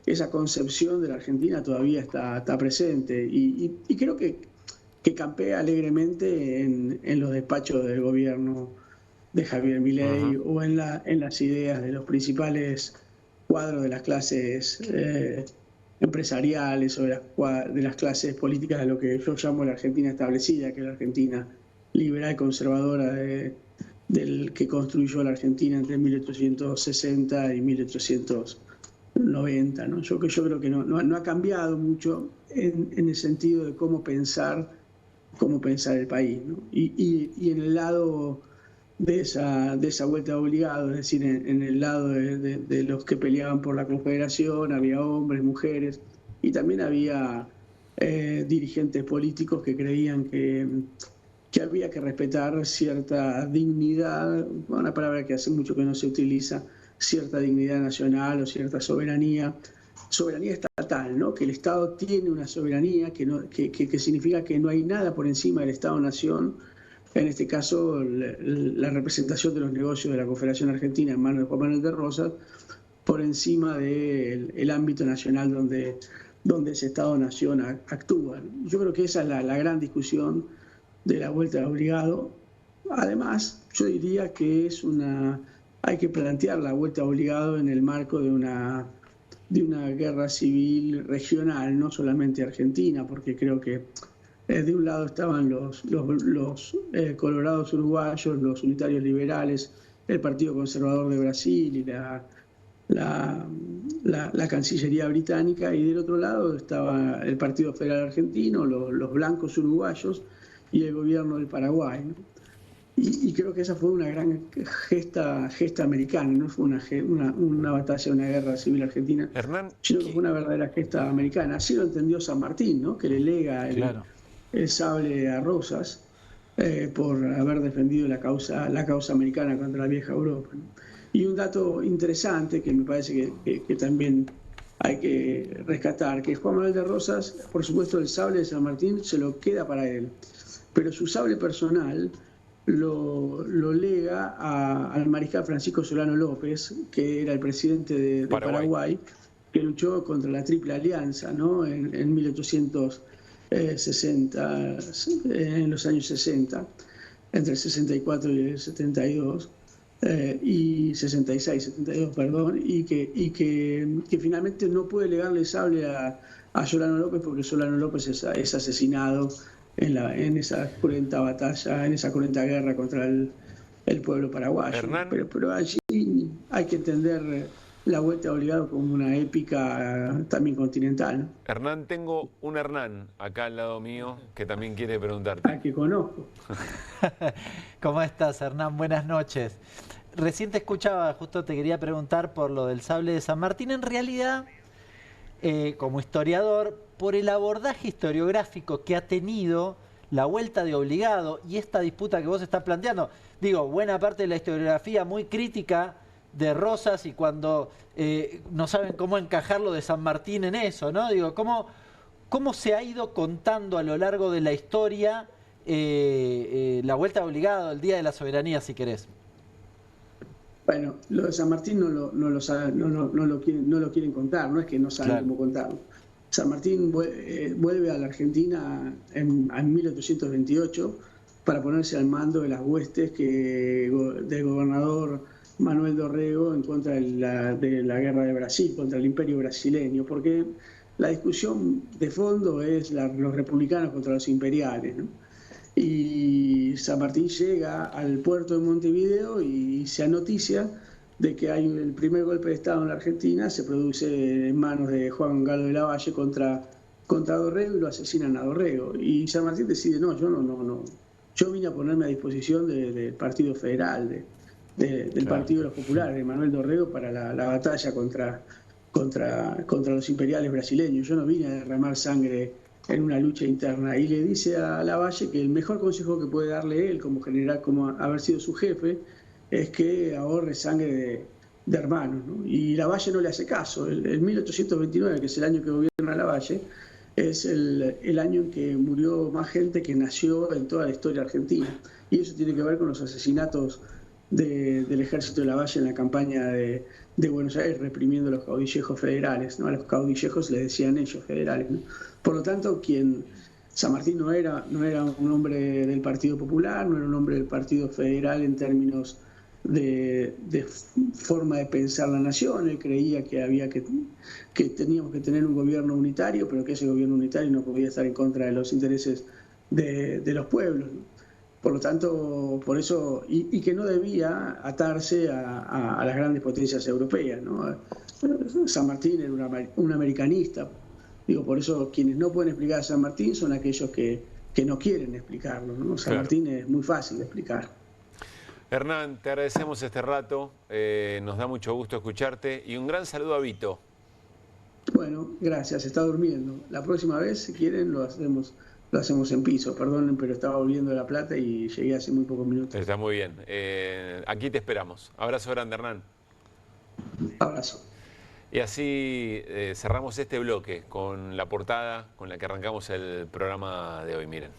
esa concepción de la Argentina todavía está presente y creo que campea alegremente en los despachos del gobierno de Javier Milei o en las ideas de los principales cuadros de las clases empresariales o de las clases políticas de lo que yo llamo la Argentina establecida, que es la Argentina liberal conservadora del que construyó la Argentina entre 1860 y 1890, ¿no? Yo creo que no ha cambiado mucho en el sentido de cómo pensar el país, ¿no? Y en el lado de esa vuelta de obligado, es decir, en el lado de los que peleaban por la Confederación, había hombres, mujeres, y también había dirigentes políticos que creían que había que respetar cierta dignidad, una palabra que hace mucho que no se utiliza, cierta dignidad nacional o cierta soberanía estatal, ¿no? Que el Estado tiene una soberanía que significa que no hay nada por encima del Estado-nación. En este caso, la representación de los negocios de la Confederación Argentina en manos de Juan Manuel de Rosas, por encima del ámbito nacional donde ese Estado-nación actúa. Yo creo que esa es la gran discusión de la vuelta de obligado. Además, yo diría que hay que plantear la vuelta de obligado en el marco de una guerra civil regional, no solamente argentina, porque creo que de un lado estaban los colorados uruguayos, los unitarios liberales, el Partido Conservador de Brasil y la Cancillería británica, y del otro lado estaba el Partido Federal Argentino, los blancos uruguayos y el gobierno del Paraguay, ¿no? Y creo que esa fue una gran gesta americana, no fue una batalla, una guerra civil argentina, sino que fue una verdadera gesta americana. Así lo entendió San Martín, ¿no? Que le lega el sable a Rosas por haber defendido la causa americana contra la vieja Europa, ¿no? Y un dato interesante que me parece que también hay que rescatar, que Juan Manuel de Rosas, por supuesto, el sable de San Martín se lo queda para él, pero su sable personal lo lega al mariscal Francisco Solano López, que era el presidente de Paraguay, que luchó contra la Triple Alianza, ¿no? en 1860, en los años 60. entre el 64 y el 72, y 66, 72, perdón, y que finalmente no puede legarle el sable a Solano López porque Solano López es asesinado en esa cruenta batalla, en esa cruenta guerra contra el pueblo paraguayo. Hernán. Pero allí hay que entender la vuelta obligada como una épica también continental, ¿no? Hernán, tengo un Hernán acá al lado mío que también quiere preguntarte. A que conozco. ¿Cómo estás, Hernán? Buenas noches. Recién te escuchaba, justo te quería preguntar por lo del sable de San Martín. En realidad, como historiador, por el abordaje historiográfico que ha tenido la vuelta de Obligado y esta disputa que vos estás planteando. Digo, buena parte de la historiografía muy crítica de Rosas y cuando no saben cómo encajarlo de San Martín en eso, ¿no? Digo, ¿cómo se ha ido contando a lo largo de la historia la vuelta de Obligado, el Día de la Soberanía, si querés? Bueno, lo de San Martín no lo quieren contar, no es que no saben cómo contarlo. San Martín vuelve a la Argentina en 1828 para ponerse al mando de las huestes del gobernador Manuel Dorrego en contra de la guerra de Brasil, contra el imperio brasileño, porque la discusión de fondo es los republicanos contra los imperiales, ¿no? Y San Martín llega al puerto de Montevideo y se anoticia de que hay el primer golpe de Estado en la Argentina, se produce en manos de Juan Galo de Lavalle contra Dorrego y lo asesinan a Dorrego. Y San Martín decide, no, yo vine a ponerme a disposición del Partido Federal, del Partido de los Populares, de Manuel Dorrego, para la batalla contra los imperiales brasileños. Yo no vine a derramar sangre en una lucha interna. Y le dice a Lavalle que el mejor consejo que puede darle él como general, como haber sido su jefe, es que ahorre sangre de hermanos, ¿no? Y Lavalle no le hace caso. El 1829, que es el año que gobierna Lavalle, es el año en que murió más gente que nació en toda la historia argentina. Y eso tiene que ver con los asesinatos del ejército de Lavalle en la campaña de Buenos Aires, reprimiendo a los caudillejos federales, ¿no? A los caudillejos les decían ellos federales, ¿no? Por lo tanto, San Martín no era un hombre del Partido Popular, no era un hombre del Partido Federal en términos de forma de pensar la nación. Él creía que teníamos que tener un gobierno unitario, pero que ese gobierno unitario no podía estar en contra de los intereses de los pueblos, ¿no? Por lo tanto, por eso, y que no debía atarse a las grandes potencias europeas, ¿no? San Martín era un americanista. Digo, por eso quienes no pueden explicar a San Martín son aquellos que no quieren explicarlo, ¿no? San Martín es muy fácil de explicar. Hernán, te agradecemos este rato, nos da mucho gusto escucharte y un gran saludo a Vito. Bueno, gracias, está durmiendo. La próxima vez, si quieren, lo hacemos en piso. Perdonen, pero estaba volviendo de La Plata y llegué hace muy pocos minutos. Está muy bien. Aquí te esperamos. Abrazo grande, Hernán. Abrazo. Y así cerramos este bloque con la portada con la que arrancamos el programa de hoy. Miren.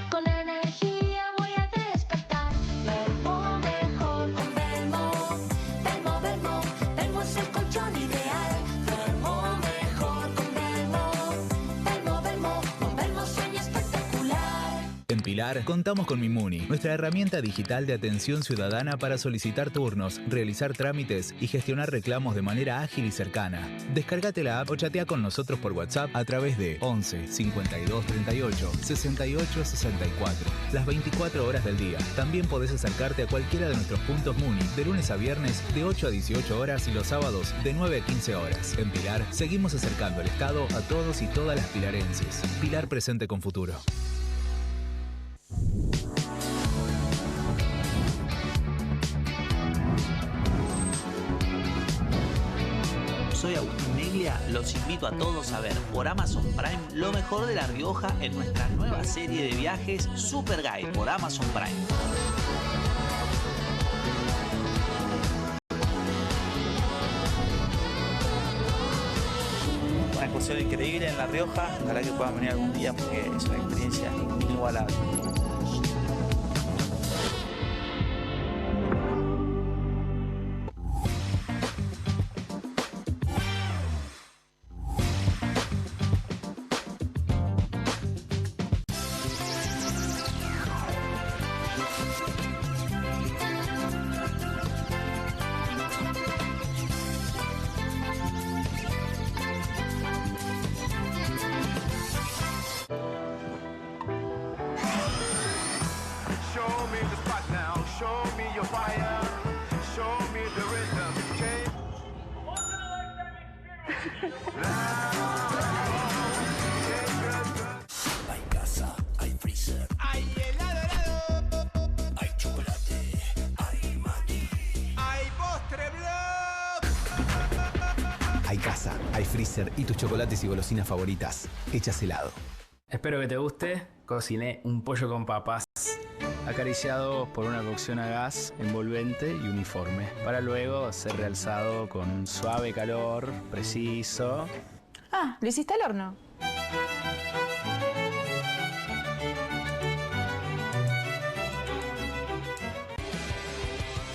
Con energía voy a despertar. Vermo mejor con Vermo. Vermo es el colchón ideal. Vermo mejor con Vermo. Con Vermo sueño espectacular. En Pilar contamos con Mimuni, nuestra herramienta digital de atención ciudadana para solicitar turnos, realizar trámites y gestionar reclamos de manera ágil y cercana. Descárgate la app o chatea con nosotros por WhatsApp a través de 11 52 38 68 64. Las 24 horas del día. También podés acercarte a cualquiera de nuestros puntos Muni de lunes a viernes de 8 a 18 horas y los sábados de 9 a 15 horas. En Pilar seguimos acercando el Estado a todos y todas las pilarenses. Pilar presente con futuro. Soy Agustín Neglia, los los invito a todos a ver por Amazon Prime lo mejor de La Rioja en nuestra nueva serie de viajes Super Guide por Amazon Prime. Una excursión increíble en La Rioja, ojalá que puedan venir algún día porque es una experiencia inigualable. Hay casa, hay freezer, hay helado, hay chocolate, hay maní, hay postre blog. Hay casa, hay freezer y tus chocolates y golosinas favoritas hechas helado. Espero que te guste. Cociné un pollo con papas, acariciado por una cocción a gas envolvente y uniforme, para luego ser realzado con un suave calor preciso. Ah, ¿lo hiciste al horno?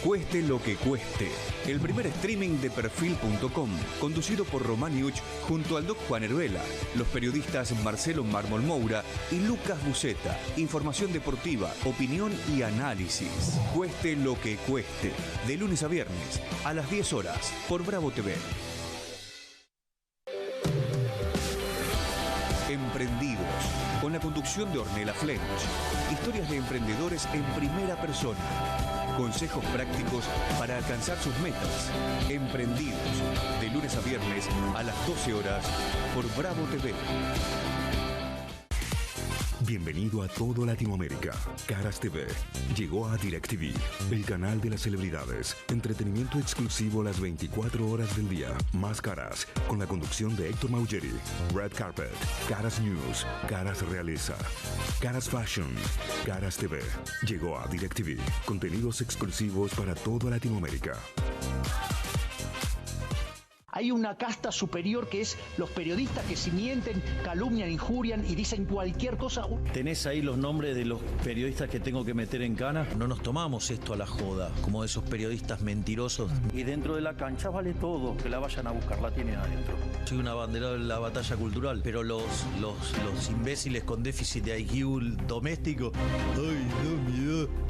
Cueste lo que cueste. El primer streaming de Perfil.com, conducido por Román Uch junto al Doc Juan Heruela, los periodistas Marcelo Mármol Moura y Lucas Buceta. Información deportiva, opinión y análisis. Cueste lo que cueste. De lunes a viernes, a las 10 horas, por Bravo TV. Emprendidos, con la conducción de Ornella Flench. Historias de emprendedores en primera persona. Consejos prácticos para alcanzar sus metas. Emprendidos, de lunes a viernes a las 12 horas por Bravo TV. Bienvenido a todo Latinoamérica. Caras TV llegó a DirecTV, el canal de las celebridades. Entretenimiento exclusivo las 24 horas del día. Más Caras, con la conducción de Héctor Maugeri. Red Carpet, Caras News, Caras Realeza, Caras Fashion, Caras TV. Llegó a DirecTV. Contenidos exclusivos para toda Latinoamérica. Hay una casta superior que es los periodistas que si mienten, calumnian, injurian y dicen cualquier cosa. ¿Tenés ahí los nombres de los periodistas que tengo que meter en cana? No nos tomamos esto a la joda, como esos periodistas mentirosos. Y dentro de la cancha vale todo, que la vayan a buscar, la tienen adentro. Soy un abanderado de la batalla cultural, pero los imbéciles con déficit de IQ doméstico, ¡ay, no, miedo!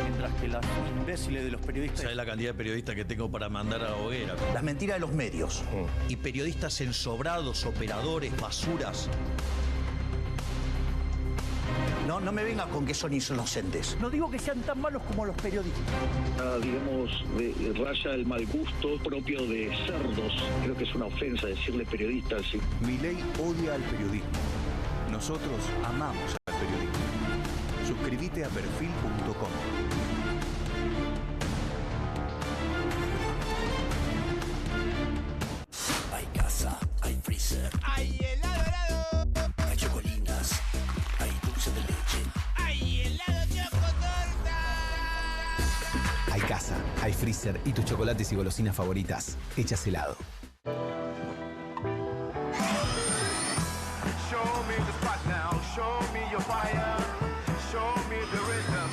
Mientras que las imbéciles de los periodistas... ¿Sabes la cantidad de periodistas que tengo para mandar a la hoguera? Las mentiras de los medios. Y periodistas ensobrados, operadores, basuras. No me venga con que son inocentes. No digo que sean tan malos como los periodistas. Digamos, raya el mal gusto propio de cerdos. Creo que es una ofensa decirle periodistas. ¿Sí? Milei odia al periodismo. Nosotros amamos al periodismo. Suscríbete a Perfil.com. Hay casa, hay freezer, hay helado, hay chocolinas, hay dulce de leche, hay helado chocotorta. Hay casa, hay freezer y tus chocolates y golosinas favoritas hechas helado. Show me the spot now, show me your fire, show me the rhythm,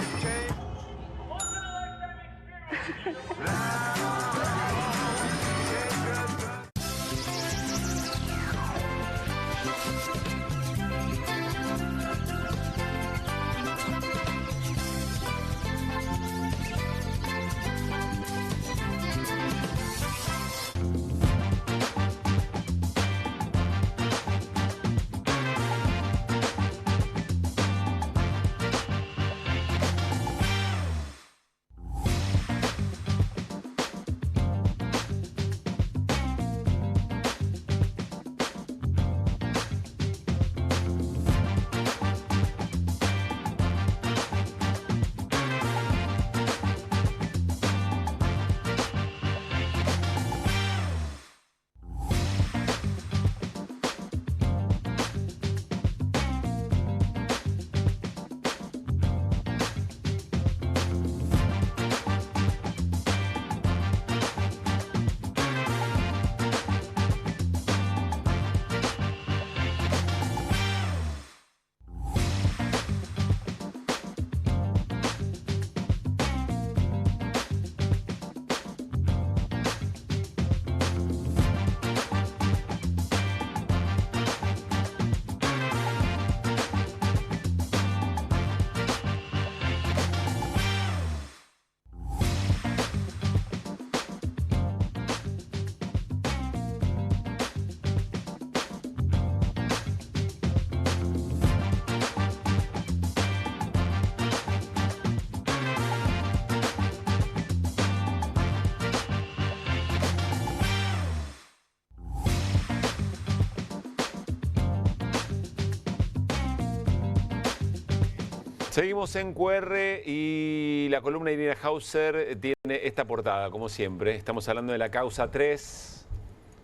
Seguimos en QR y la columna de Irina Hauser tiene esta portada, como siempre. Estamos hablando de la causa 3,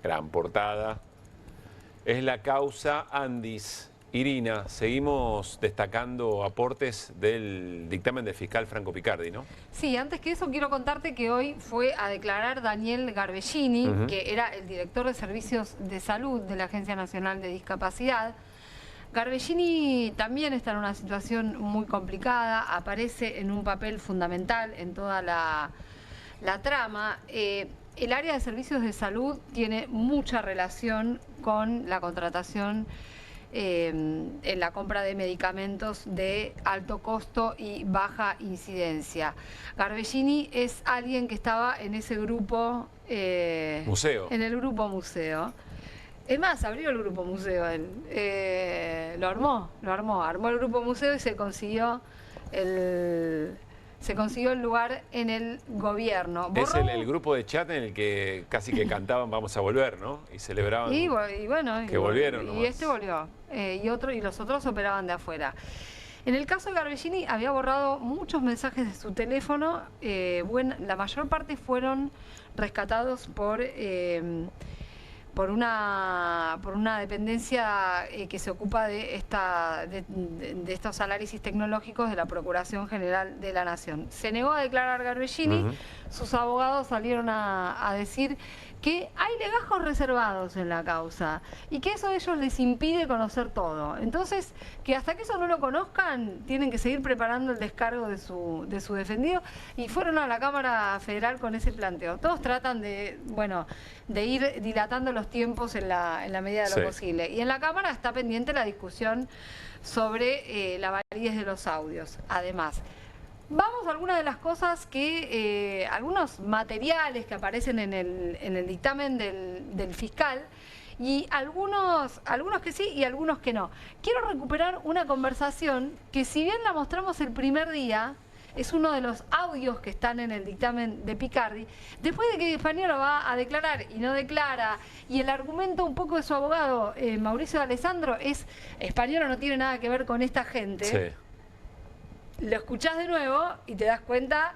gran portada. Es la causa Andis. Irina, seguimos destacando aportes del dictamen del fiscal Franco Picardi, ¿no? Sí, antes que eso quiero contarte que hoy fue a declarar Daniel Garbellini, que era el director de Servicios de Salud de la Agencia Nacional de Discapacidad. Garbellini también está en una situación muy complicada, aparece en un papel fundamental en toda la trama. El área de servicios de salud tiene mucha relación con la contratación en la compra de medicamentos de alto costo y baja incidencia. Garbellini es alguien que estaba en ese grupo museo. En el grupo museo. Es más, abrió el grupo museo él. Armó el grupo museo y se consiguió el lugar en el gobierno. Es el grupo de chat en el que casi que cantaban Vamos a volver, ¿no? Y celebraban que volvieron. Y este volvió. Y los otros operaban de afuera. En el caso de Garbellini había borrado muchos mensajes de su teléfono. La mayor parte fueron rescatados por una dependencia que se ocupa de estos análisis tecnológicos de la Procuración General de la Nación. Se negó a declarar Garbellini, sus abogados salieron a decir que hay legajos reservados en la causa y que eso a ellos les impide conocer todo. Entonces, que hasta que eso no lo conozcan, tienen que seguir preparando el descargo de su defendido, y fueron a la Cámara Federal con ese planteo. Todos tratan de ir dilatando los tiempos en la medida de lo posible. Y en la Cámara está pendiente la discusión sobre la validez de los audios. Además, vamos a algunas de las cosas que, algunos materiales que aparecen en el dictamen del fiscal, y algunos que sí y algunos que no. Quiero recuperar una conversación que, si bien la mostramos el primer día, es uno de los audios que están en el dictamen de Picardi, después de que Spagnuolo va a declarar y no declara, y el argumento un poco de su abogado, Mauricio D'Alessandro, es Spagnuolo no tiene nada que ver con esta gente. Sí. Lo escuchás de nuevo y te das cuenta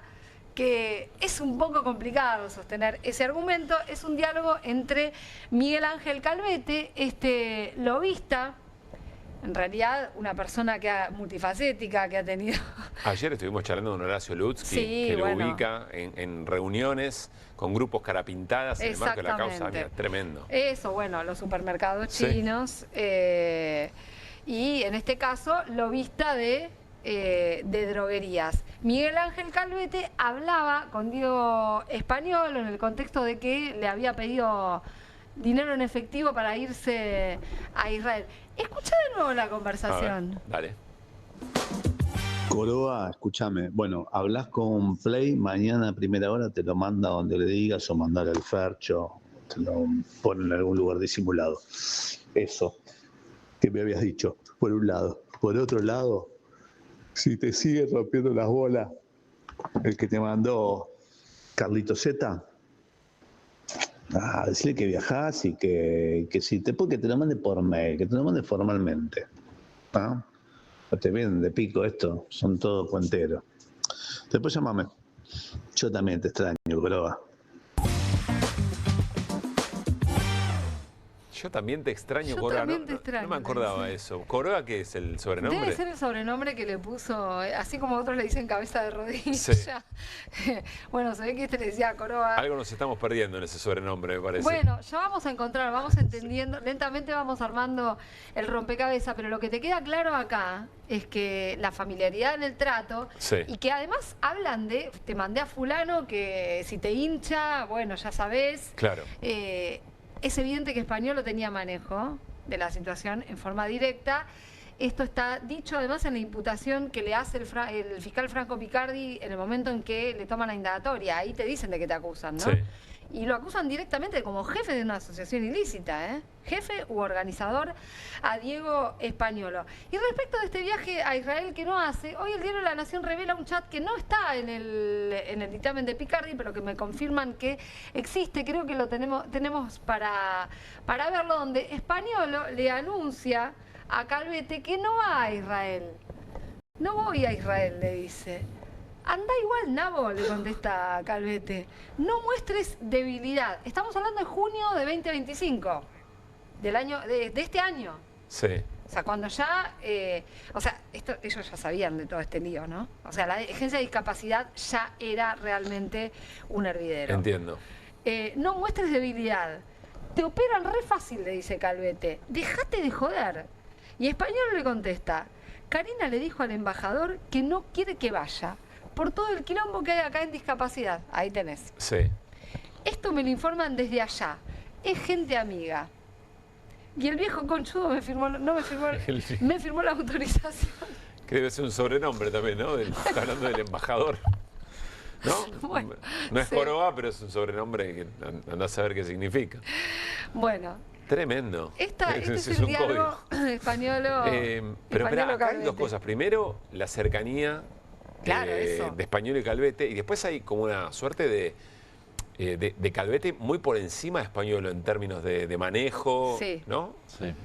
que es un poco complicado sostener ese argumento. Es un diálogo entre Miguel Ángel Calvete, este lobista, en realidad una persona multifacética, que ha tenido... Ayer estuvimos charlando con Horacio Lutzky, que lo ubica en reuniones con grupos carapintadas en el marco de la causa. Mira, tremendo. Eso, los supermercados chinos, y en este caso lobista de droguerías. Miguel Ángel Calvete hablaba con Diego Spagnuolo en el contexto de que le había pedido dinero en efectivo para irse a Israel. Escucha de nuevo la conversación. Dale. Coroa, escúchame. Bueno, hablas con Play, mañana a primera hora te lo manda donde le digas, o mandar al Fercho, te lo ponen en algún lugar disimulado. Eso que me habías dicho, por un lado. Por otro lado, si te sigue rompiendo las bolas el que te mandó Carlito Z, decirle que viajás y que si te puede, que te lo mande por mail, que te lo mande formalmente. ¿Ah? No te vienen de pico esto, son todos cuenteros. Después llámame. Yo también te extraño, Coroa. Yo también te extraño, Coroa. No me acordaba de eso. ¿Coroa qué es el sobrenombre? Debe ser el sobrenombre que le puso, así como otros le dicen cabeza de rodilla. Sí. Bueno, se ve que este le decía Coroa. Algo nos estamos perdiendo en ese sobrenombre, me parece. Bueno, ya vamos a encontrar, vamos entendiendo, lentamente vamos armando el rompecabezas, pero lo que te queda claro acá es que la familiaridad en el trato, y que además hablan de, te mandé a fulano que si te hincha, bueno, ya sabés. Claro. Es evidente que Spagnuolo tenía manejo de la situación en forma directa. Esto está dicho además en la imputación que le hace el fiscal Franco Picardi en el momento en que le toman la indagatoria. Ahí te dicen de que te acusan, ¿no? Y lo acusan directamente como jefe de una asociación ilícita, jefe u organizador, a Diego Spagnuolo. Y respecto de este viaje a Israel que no hace, hoy el diario La Nación revela un chat que no está en el dictamen de Picardi, pero que me confirman que existe. Creo que lo tenemos para verlo, donde Spagnuolo le anuncia a Calvete que no va a Israel. No voy a Israel, le dice. Anda igual, Nabo, le contesta Calvete. No muestres debilidad. Estamos hablando de junio de 2025, del año, de este año. Sí. O sea, cuando ya, ellos ya sabían de todo este lío, ¿no? O sea, la agencia de discapacidad ya era realmente un hervidero. Entiendo. No muestres debilidad. Te operan re fácil, le dice Calvete. Dejate de joder. Y Español le contesta. Karina le dijo al embajador que no quiere que vaya por todo el quilombo que hay acá en discapacidad. Ahí tenés. Sí. Esto me lo informan desde allá. Es gente amiga. Y el viejo conchudo me firmó la autorización. Que debe ser un sobrenombre también, ¿no? Está hablando del embajador. ¿No? Bueno, no es sí. Córdoba, pero es un sobrenombre que andás a saber qué significa. Bueno. Tremendo. Este es el diálogo español. Pero espera, acá hay dos cosas. Primero, la cercanía de Español y Calvete. Y después hay como una suerte de Calvete muy por encima de Español en términos de manejo, sí. ¿no? Sí.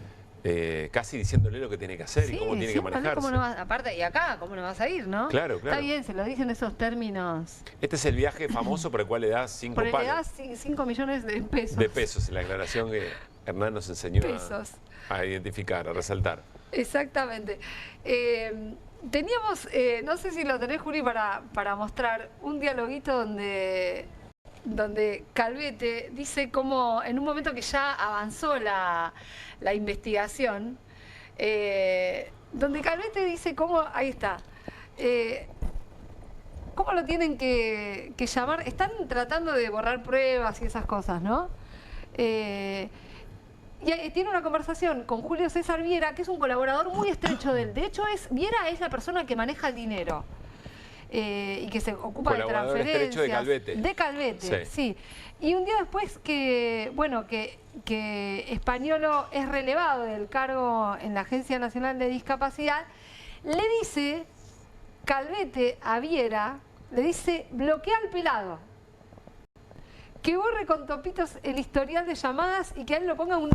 Casi diciéndole lo que tiene que hacer y cómo tiene que manejarse. ¿Cómo no vas, aparte, y acá, ¿cómo no vas a ir, no? Claro. Está bien, se lo dicen esos términos. Este es el viaje famoso por el cual le das 5 palos. Por el que das 5 millones de pesos. De pesos, en la aclaración que Hernán nos enseñó a identificar, a resaltar. Exactamente. Teníamos, no sé si lo tenés, Juli, para mostrar un dialoguito donde Calvete dice cómo en un momento que ya avanzó la investigación, donde Calvete dice cómo, ahí está, cómo lo tienen que llamar. Están tratando de borrar pruebas y esas cosas, ¿no? Y tiene una conversación con Julio César Viera, que es un colaborador muy estrecho de él. De hecho, Viera es la persona que maneja el dinero. Y que se ocupa de transferencias. De Calvete. De Calvete, sí. Y un día después que Españolo es relevado del cargo en la Agencia Nacional de Discapacidad, le dice Calvete a Viera, le dice, bloquea al pelado. Que borre con topitos el historial de llamadas y que a él le ponga un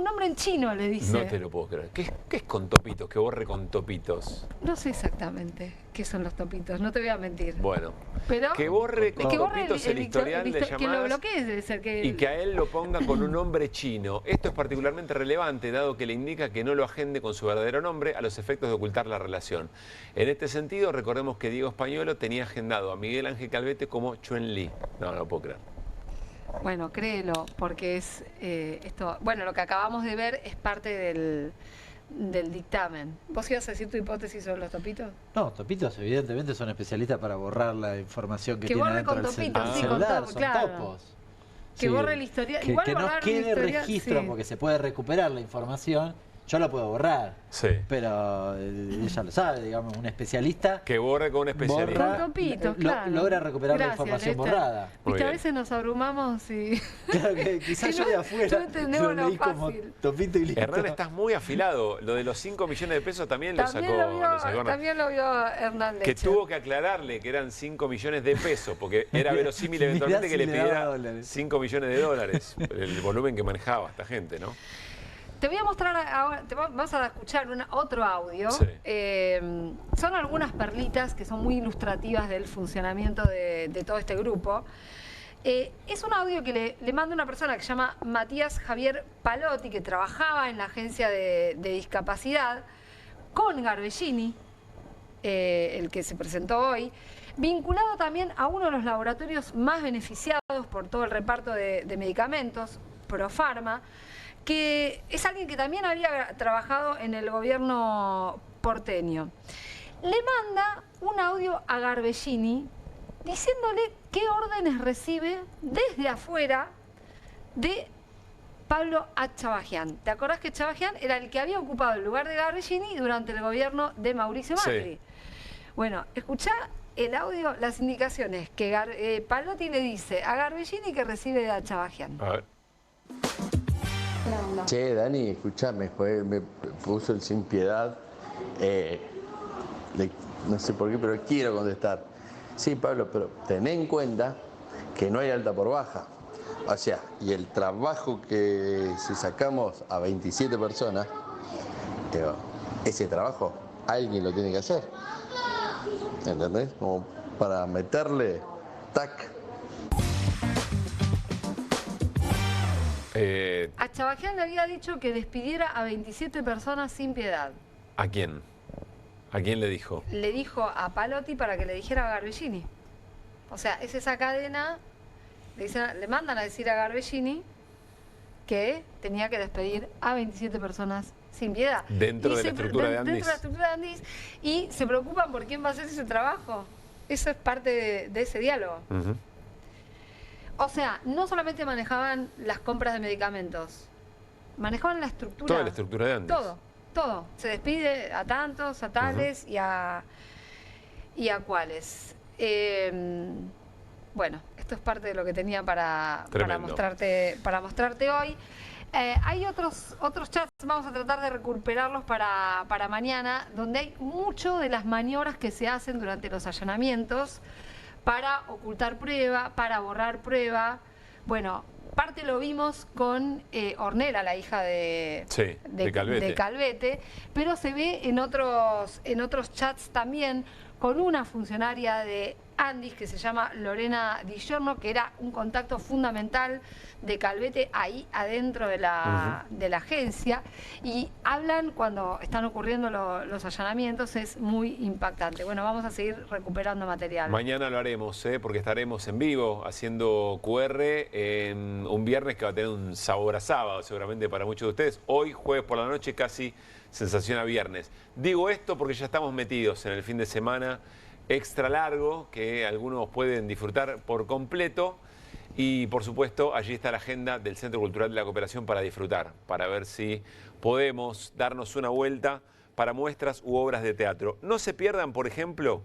nombre en chino, le dice. No te lo puedo creer. ¿Qué es con topitos? Que borre con topitos. No sé exactamente qué son los topitos, no te voy a mentir. Bueno, pero que borre con topitos el historial de llamadas que lo bloquee, debe ser y que a él lo ponga con un nombre chino. Esto es particularmente relevante, dado que le indica que no lo agende con su verdadero nombre a los efectos de ocultar la relación. En este sentido, recordemos que Diego Españolo tenía agendado a Miguel Ángel Calvete como Chuen Li. No lo puedo creer. Bueno, créelo, porque es esto. Bueno, lo que acabamos de ver es parte del dictamen. ¿Vos ibas a decir tu hipótesis sobre los topitos? No, topitos evidentemente son especialistas para borrar la información que tiene dentro del celular. Sí, con Son claro. topos. Que borre el historial. Que no quede registro, sí. Porque se puede recuperar la información. Yo lo puedo borrar, pero ella lo sabe, digamos, un especialista... Que borre con un especialista. Con topitos, claro. Logra recuperar la información borrada. Viste, a veces nos abrumamos y... Claro, que quizás yo de afuera entendemos lo leí como topito y listo. Hernán, estás muy afilado. Lo de los 5 millones de pesos también lo sacó. También lo vio Hernán Leche. Que tuvo que aclararle que eran 5 millones de pesos, porque era verosímil eventualmente que le pidiera 5 millones de dólares, el volumen que manejaba esta gente, ¿te voy a mostrar ahora, vamos a escuchar otro audio. Sí. Son algunas perlitas que son muy ilustrativas del funcionamiento de todo este grupo. Es un audio que le manda una persona que se llama Matías Javier Palotti, que trabajaba en la agencia de discapacidad, con Garbellini, el que se presentó hoy, vinculado también a uno de los laboratorios más beneficiados por todo el reparto de medicamentos, Profarma, que es alguien que también había trabajado en el gobierno porteño. Le manda un audio a Garbellini diciéndole qué órdenes recibe desde afuera de Pablo A. Chavagian. ¿Te acordás que Chavagian era el que había ocupado el lugar de Garbellini durante el gobierno de Mauricio Macri? Sí. Bueno, escuchá el audio, las indicaciones que Palotti le dice a Garbellini que recibe de A. Chavagian. A ver. Che, Dani, escuchame, me puso el sin piedad. No sé por qué, pero quiero contestar. Sí, Pablo, pero ten en cuenta que no hay alta por baja. O sea, y el trabajo que si sacamos a 27 personas, ese trabajo alguien lo tiene que hacer. ¿Entendés? Como para meterle, tac. A Chabaján le había dicho que despidiera a 27 personas sin piedad. ¿A quién? ¿A quién le dijo? Le dijo a Palotti para que le dijera a Garbellini. O sea, es esa cadena, le mandan a decir a Garbellini que tenía que despedir a 27 personas sin piedad. Dentro de la estructura de Andis. Dentro de la estructura de Andis. Y se preocupan por quién va a hacer ese trabajo. Eso es parte de ese diálogo. O sea, no solamente manejaban las compras de medicamentos, manejaban la estructura. Toda la estructura de Andis. Todo. Se despide a tantos, a tales y a cuáles. Bueno, esto es parte de lo que tenía para mostrarte hoy. Hay otros chats, vamos a tratar de recuperarlos para mañana, donde hay mucho de las maniobras que se hacen durante los allanamientos para ocultar prueba, para borrar prueba. Bueno, parte lo vimos con Ornella, la hija de Calvete, pero se ve en otros chats también con una funcionaria de Andis que se llama Lorena Di Giorno, que era un contacto fundamental de Calvete ahí adentro de la agencia, y hablan cuando están ocurriendo los allanamientos, es muy impactante. Bueno, vamos a seguir recuperando material. Mañana lo haremos, porque estaremos en vivo haciendo QR en un viernes que va a tener un sabor a sábado seguramente para muchos de ustedes. Hoy, jueves por la noche, casi sensación a viernes. Digo esto porque ya estamos metidos en el fin de semana extra largo que algunos pueden disfrutar por completo, y por supuesto allí está la agenda del Centro Cultural de la Cooperación para disfrutar, para ver si podemos darnos una vuelta para muestras u obras de teatro. No se pierdan, por ejemplo,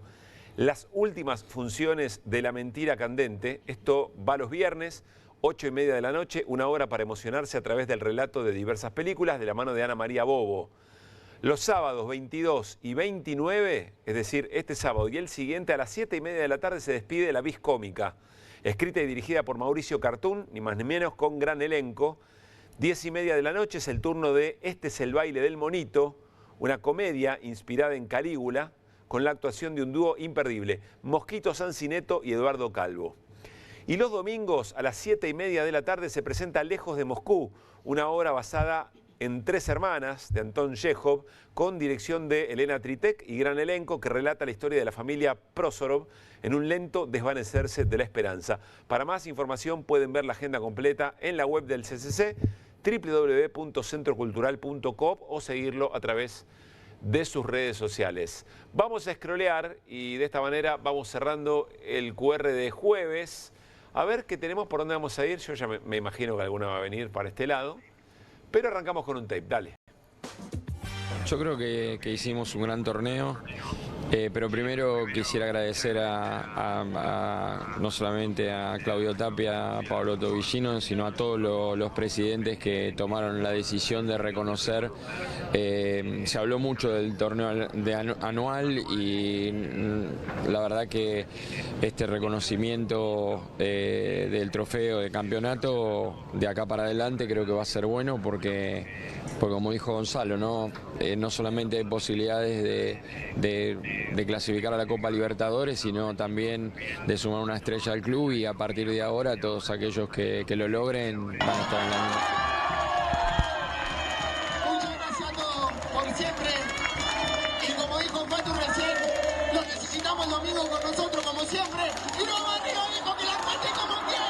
las últimas funciones de La Mentira Candente. Esto va los viernes, 8:30 de la noche, una hora para emocionarse a través del relato de diversas películas de la mano de Ana María Bobo. Los sábados 22 y 29, es decir, este sábado y el siguiente, a las 7:30 de la tarde se despide La Vis Cómica, escrita y dirigida por Mauricio Cartún, ni más ni menos, con gran elenco. 10:30 de la noche es el turno de Este es el baile del monito, una comedia inspirada en Calígula, con la actuación de un dúo imperdible, Mosquito Sancineto y Eduardo Calvo. Y los domingos a las 7:30 de la tarde se presenta Lejos de Moscú, una obra basada en Tres hermanas de Anton Chekhov, con dirección de Elena Tritek y gran elenco, que relata la historia de la familia Prósorov en un lento desvanecerse de la esperanza. Para más información pueden ver la agenda completa en la web del CCC, www.centrocultural.com, o seguirlo a través de sus redes sociales. Vamos a scrollear y de esta manera vamos cerrando el QR de jueves. A ver qué tenemos, por dónde vamos a ir. Yo ya me imagino que alguna va a venir para este lado. Pero arrancamos con un tape, dale. Yo creo que hicimos un gran torneo, pero primero quisiera agradecer no solamente a Claudio Tapia, a Pablo Tobillino, sino a todos los presidentes que tomaron la decisión de reconocer. Se habló mucho del torneo anual y la verdad que este reconocimiento del trofeo de campeonato de acá para adelante creo que va a ser bueno porque como dijo Gonzalo, no solamente hay posibilidades de clasificar a la Copa Libertadores, sino también de sumar una estrella al club, y a partir de ahora todos aquellos que lo logren van a estar en la misma. Muchas gracias a todos por siempre, y como dijo Fatu recién, lo necesitamos el domingo con nosotros como siempre, y no va arriba, dijo que la parte como quiera,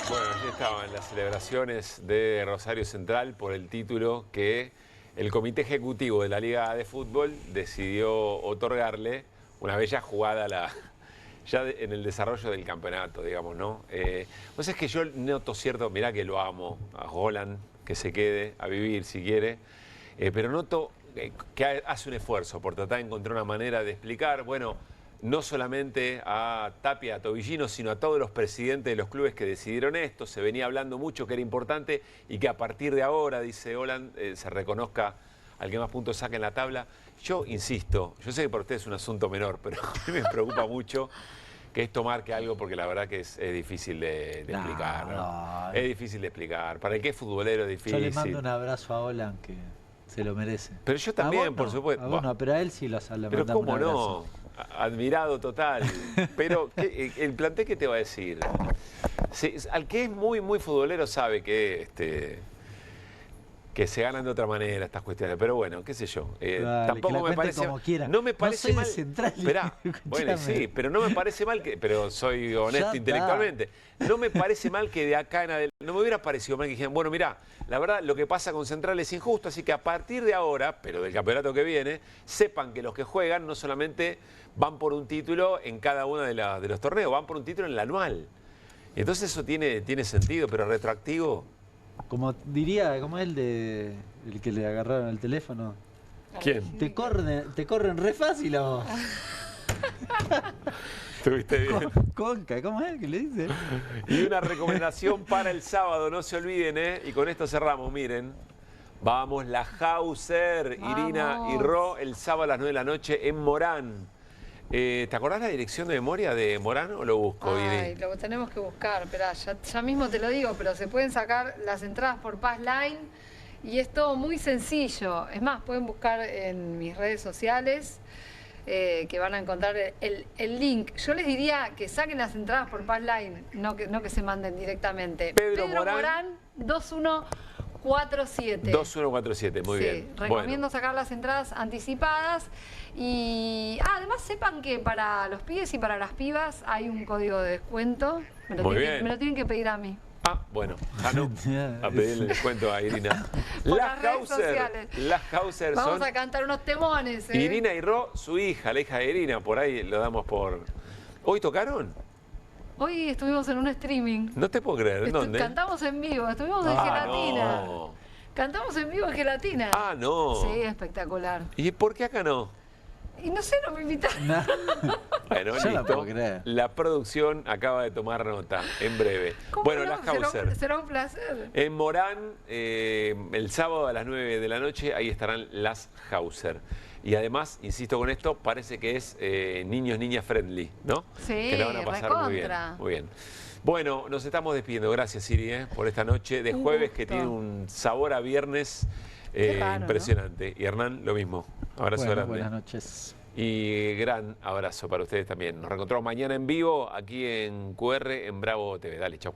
Bueno, allí estaban las celebraciones de Rosario Central por el título que el Comité Ejecutivo de la Liga de Fútbol decidió otorgarle, una bella jugada ya en el desarrollo del campeonato, digamos, ¿no? Pues es que yo noto cierto, mirá que lo amo, a Holland, que se quede a vivir si quiere, pero noto que hace un esfuerzo por tratar de encontrar una manera de explicar, bueno, no solamente a Tapia, a Tobillino, sino a todos los presidentes de los clubes que decidieron esto. Se venía hablando mucho que era importante y que a partir de ahora, dice Holland, se reconozca al que más puntos saque en la tabla. Yo insisto, yo sé que para ustedes es un asunto menor, pero a mí me preocupa mucho que esto marque algo, porque la verdad que es difícil de explicar. ¿no? Es difícil de explicar. Para el que es futbolero es difícil. Yo le mando un abrazo a Olan, que se lo merece. Pero yo también, por supuesto. Bueno, pero a él sí le pero mandamos cómo un abrazo. no, admirado total. Pero el plantel, ¿qué te va a decir? Al que es muy, muy futbolero sabe que se ganan de otra manera estas cuestiones, pero bueno, qué sé yo. Dale, tampoco me parece. No me parece mal. Esperá, bueno, sí, pero no me parece mal que. Pero soy honesto intelectualmente. No me parece mal que de acá en adelante. No me hubiera parecido mal que dijeran, bueno, mirá, la verdad, lo que pasa con Central es injusto, así que a partir de ahora, pero del campeonato que viene, sepan que los que juegan no solamente van por un título en cada uno de los torneos, van por un título en el anual. Y entonces eso tiene sentido, pero retroactivo. Como diría, como el que le agarraron el teléfono. ¿Quién? Te corren re fácil a vos. Estuviste bien. Conca, ¿cómo es que le dice? Y una recomendación para el sábado, no se olviden, y con esto cerramos, miren. Vamos, la Hauser, Irina y Ro, el sábado a las 9 de la noche en Morán. ¿Te acordás la dirección de memoria de Morán o lo busco, Ay, Iri? lo tenemos que buscar, esperá, ya mismo te lo digo, pero se pueden sacar las entradas por Passline y es todo muy sencillo. Es más, pueden buscar en mis redes sociales que van a encontrar el link. Yo les diría que saquen las entradas por Passline, no que se manden directamente. Pedro Morán 2147. 2147, muy bien. Recomiendo sacar las entradas anticipadas y además sepan que para los pibes y para las pibas hay un código de descuento. Me lo tienen que pedir a mí. Ah, bueno, Janu, a pedirle descuento a Irina. Las redes sociales. Las Hauser son... Vamos a cantar unos temones. Irina y Ro, su hija, la hija de Irina, por ahí lo damos por... ¿Hoy tocaron? Hoy estuvimos en un streaming. No te puedo creer, ¿en dónde? Cantamos en vivo, estuvimos en Gelatina. No. Cantamos en vivo en Gelatina. Ah, no. Sí, espectacular. ¿Y por qué acá no? Y no sé, no me invitaron. Bueno, yo listo. no puedo creer. La producción acaba de tomar nota en breve. Bueno, no? las Hauser. Será un placer. En Morán, el sábado a las 9 de la noche, ahí estarán las Hauser. Y además, insisto con esto, parece que es niños, niñas friendly, ¿no? Sí, que la van a pasar muy bien. Muy bien. Bueno, nos estamos despidiendo. Gracias, Siri, por esta noche de jueves que tiene un sabor a viernes raro, impresionante. ¿No? Y Hernán, lo mismo. Abrazo grande. Buenas noches. Y gran abrazo para ustedes también. Nos reencontramos mañana en vivo aquí en QR en Bravo TV. Dale, chau.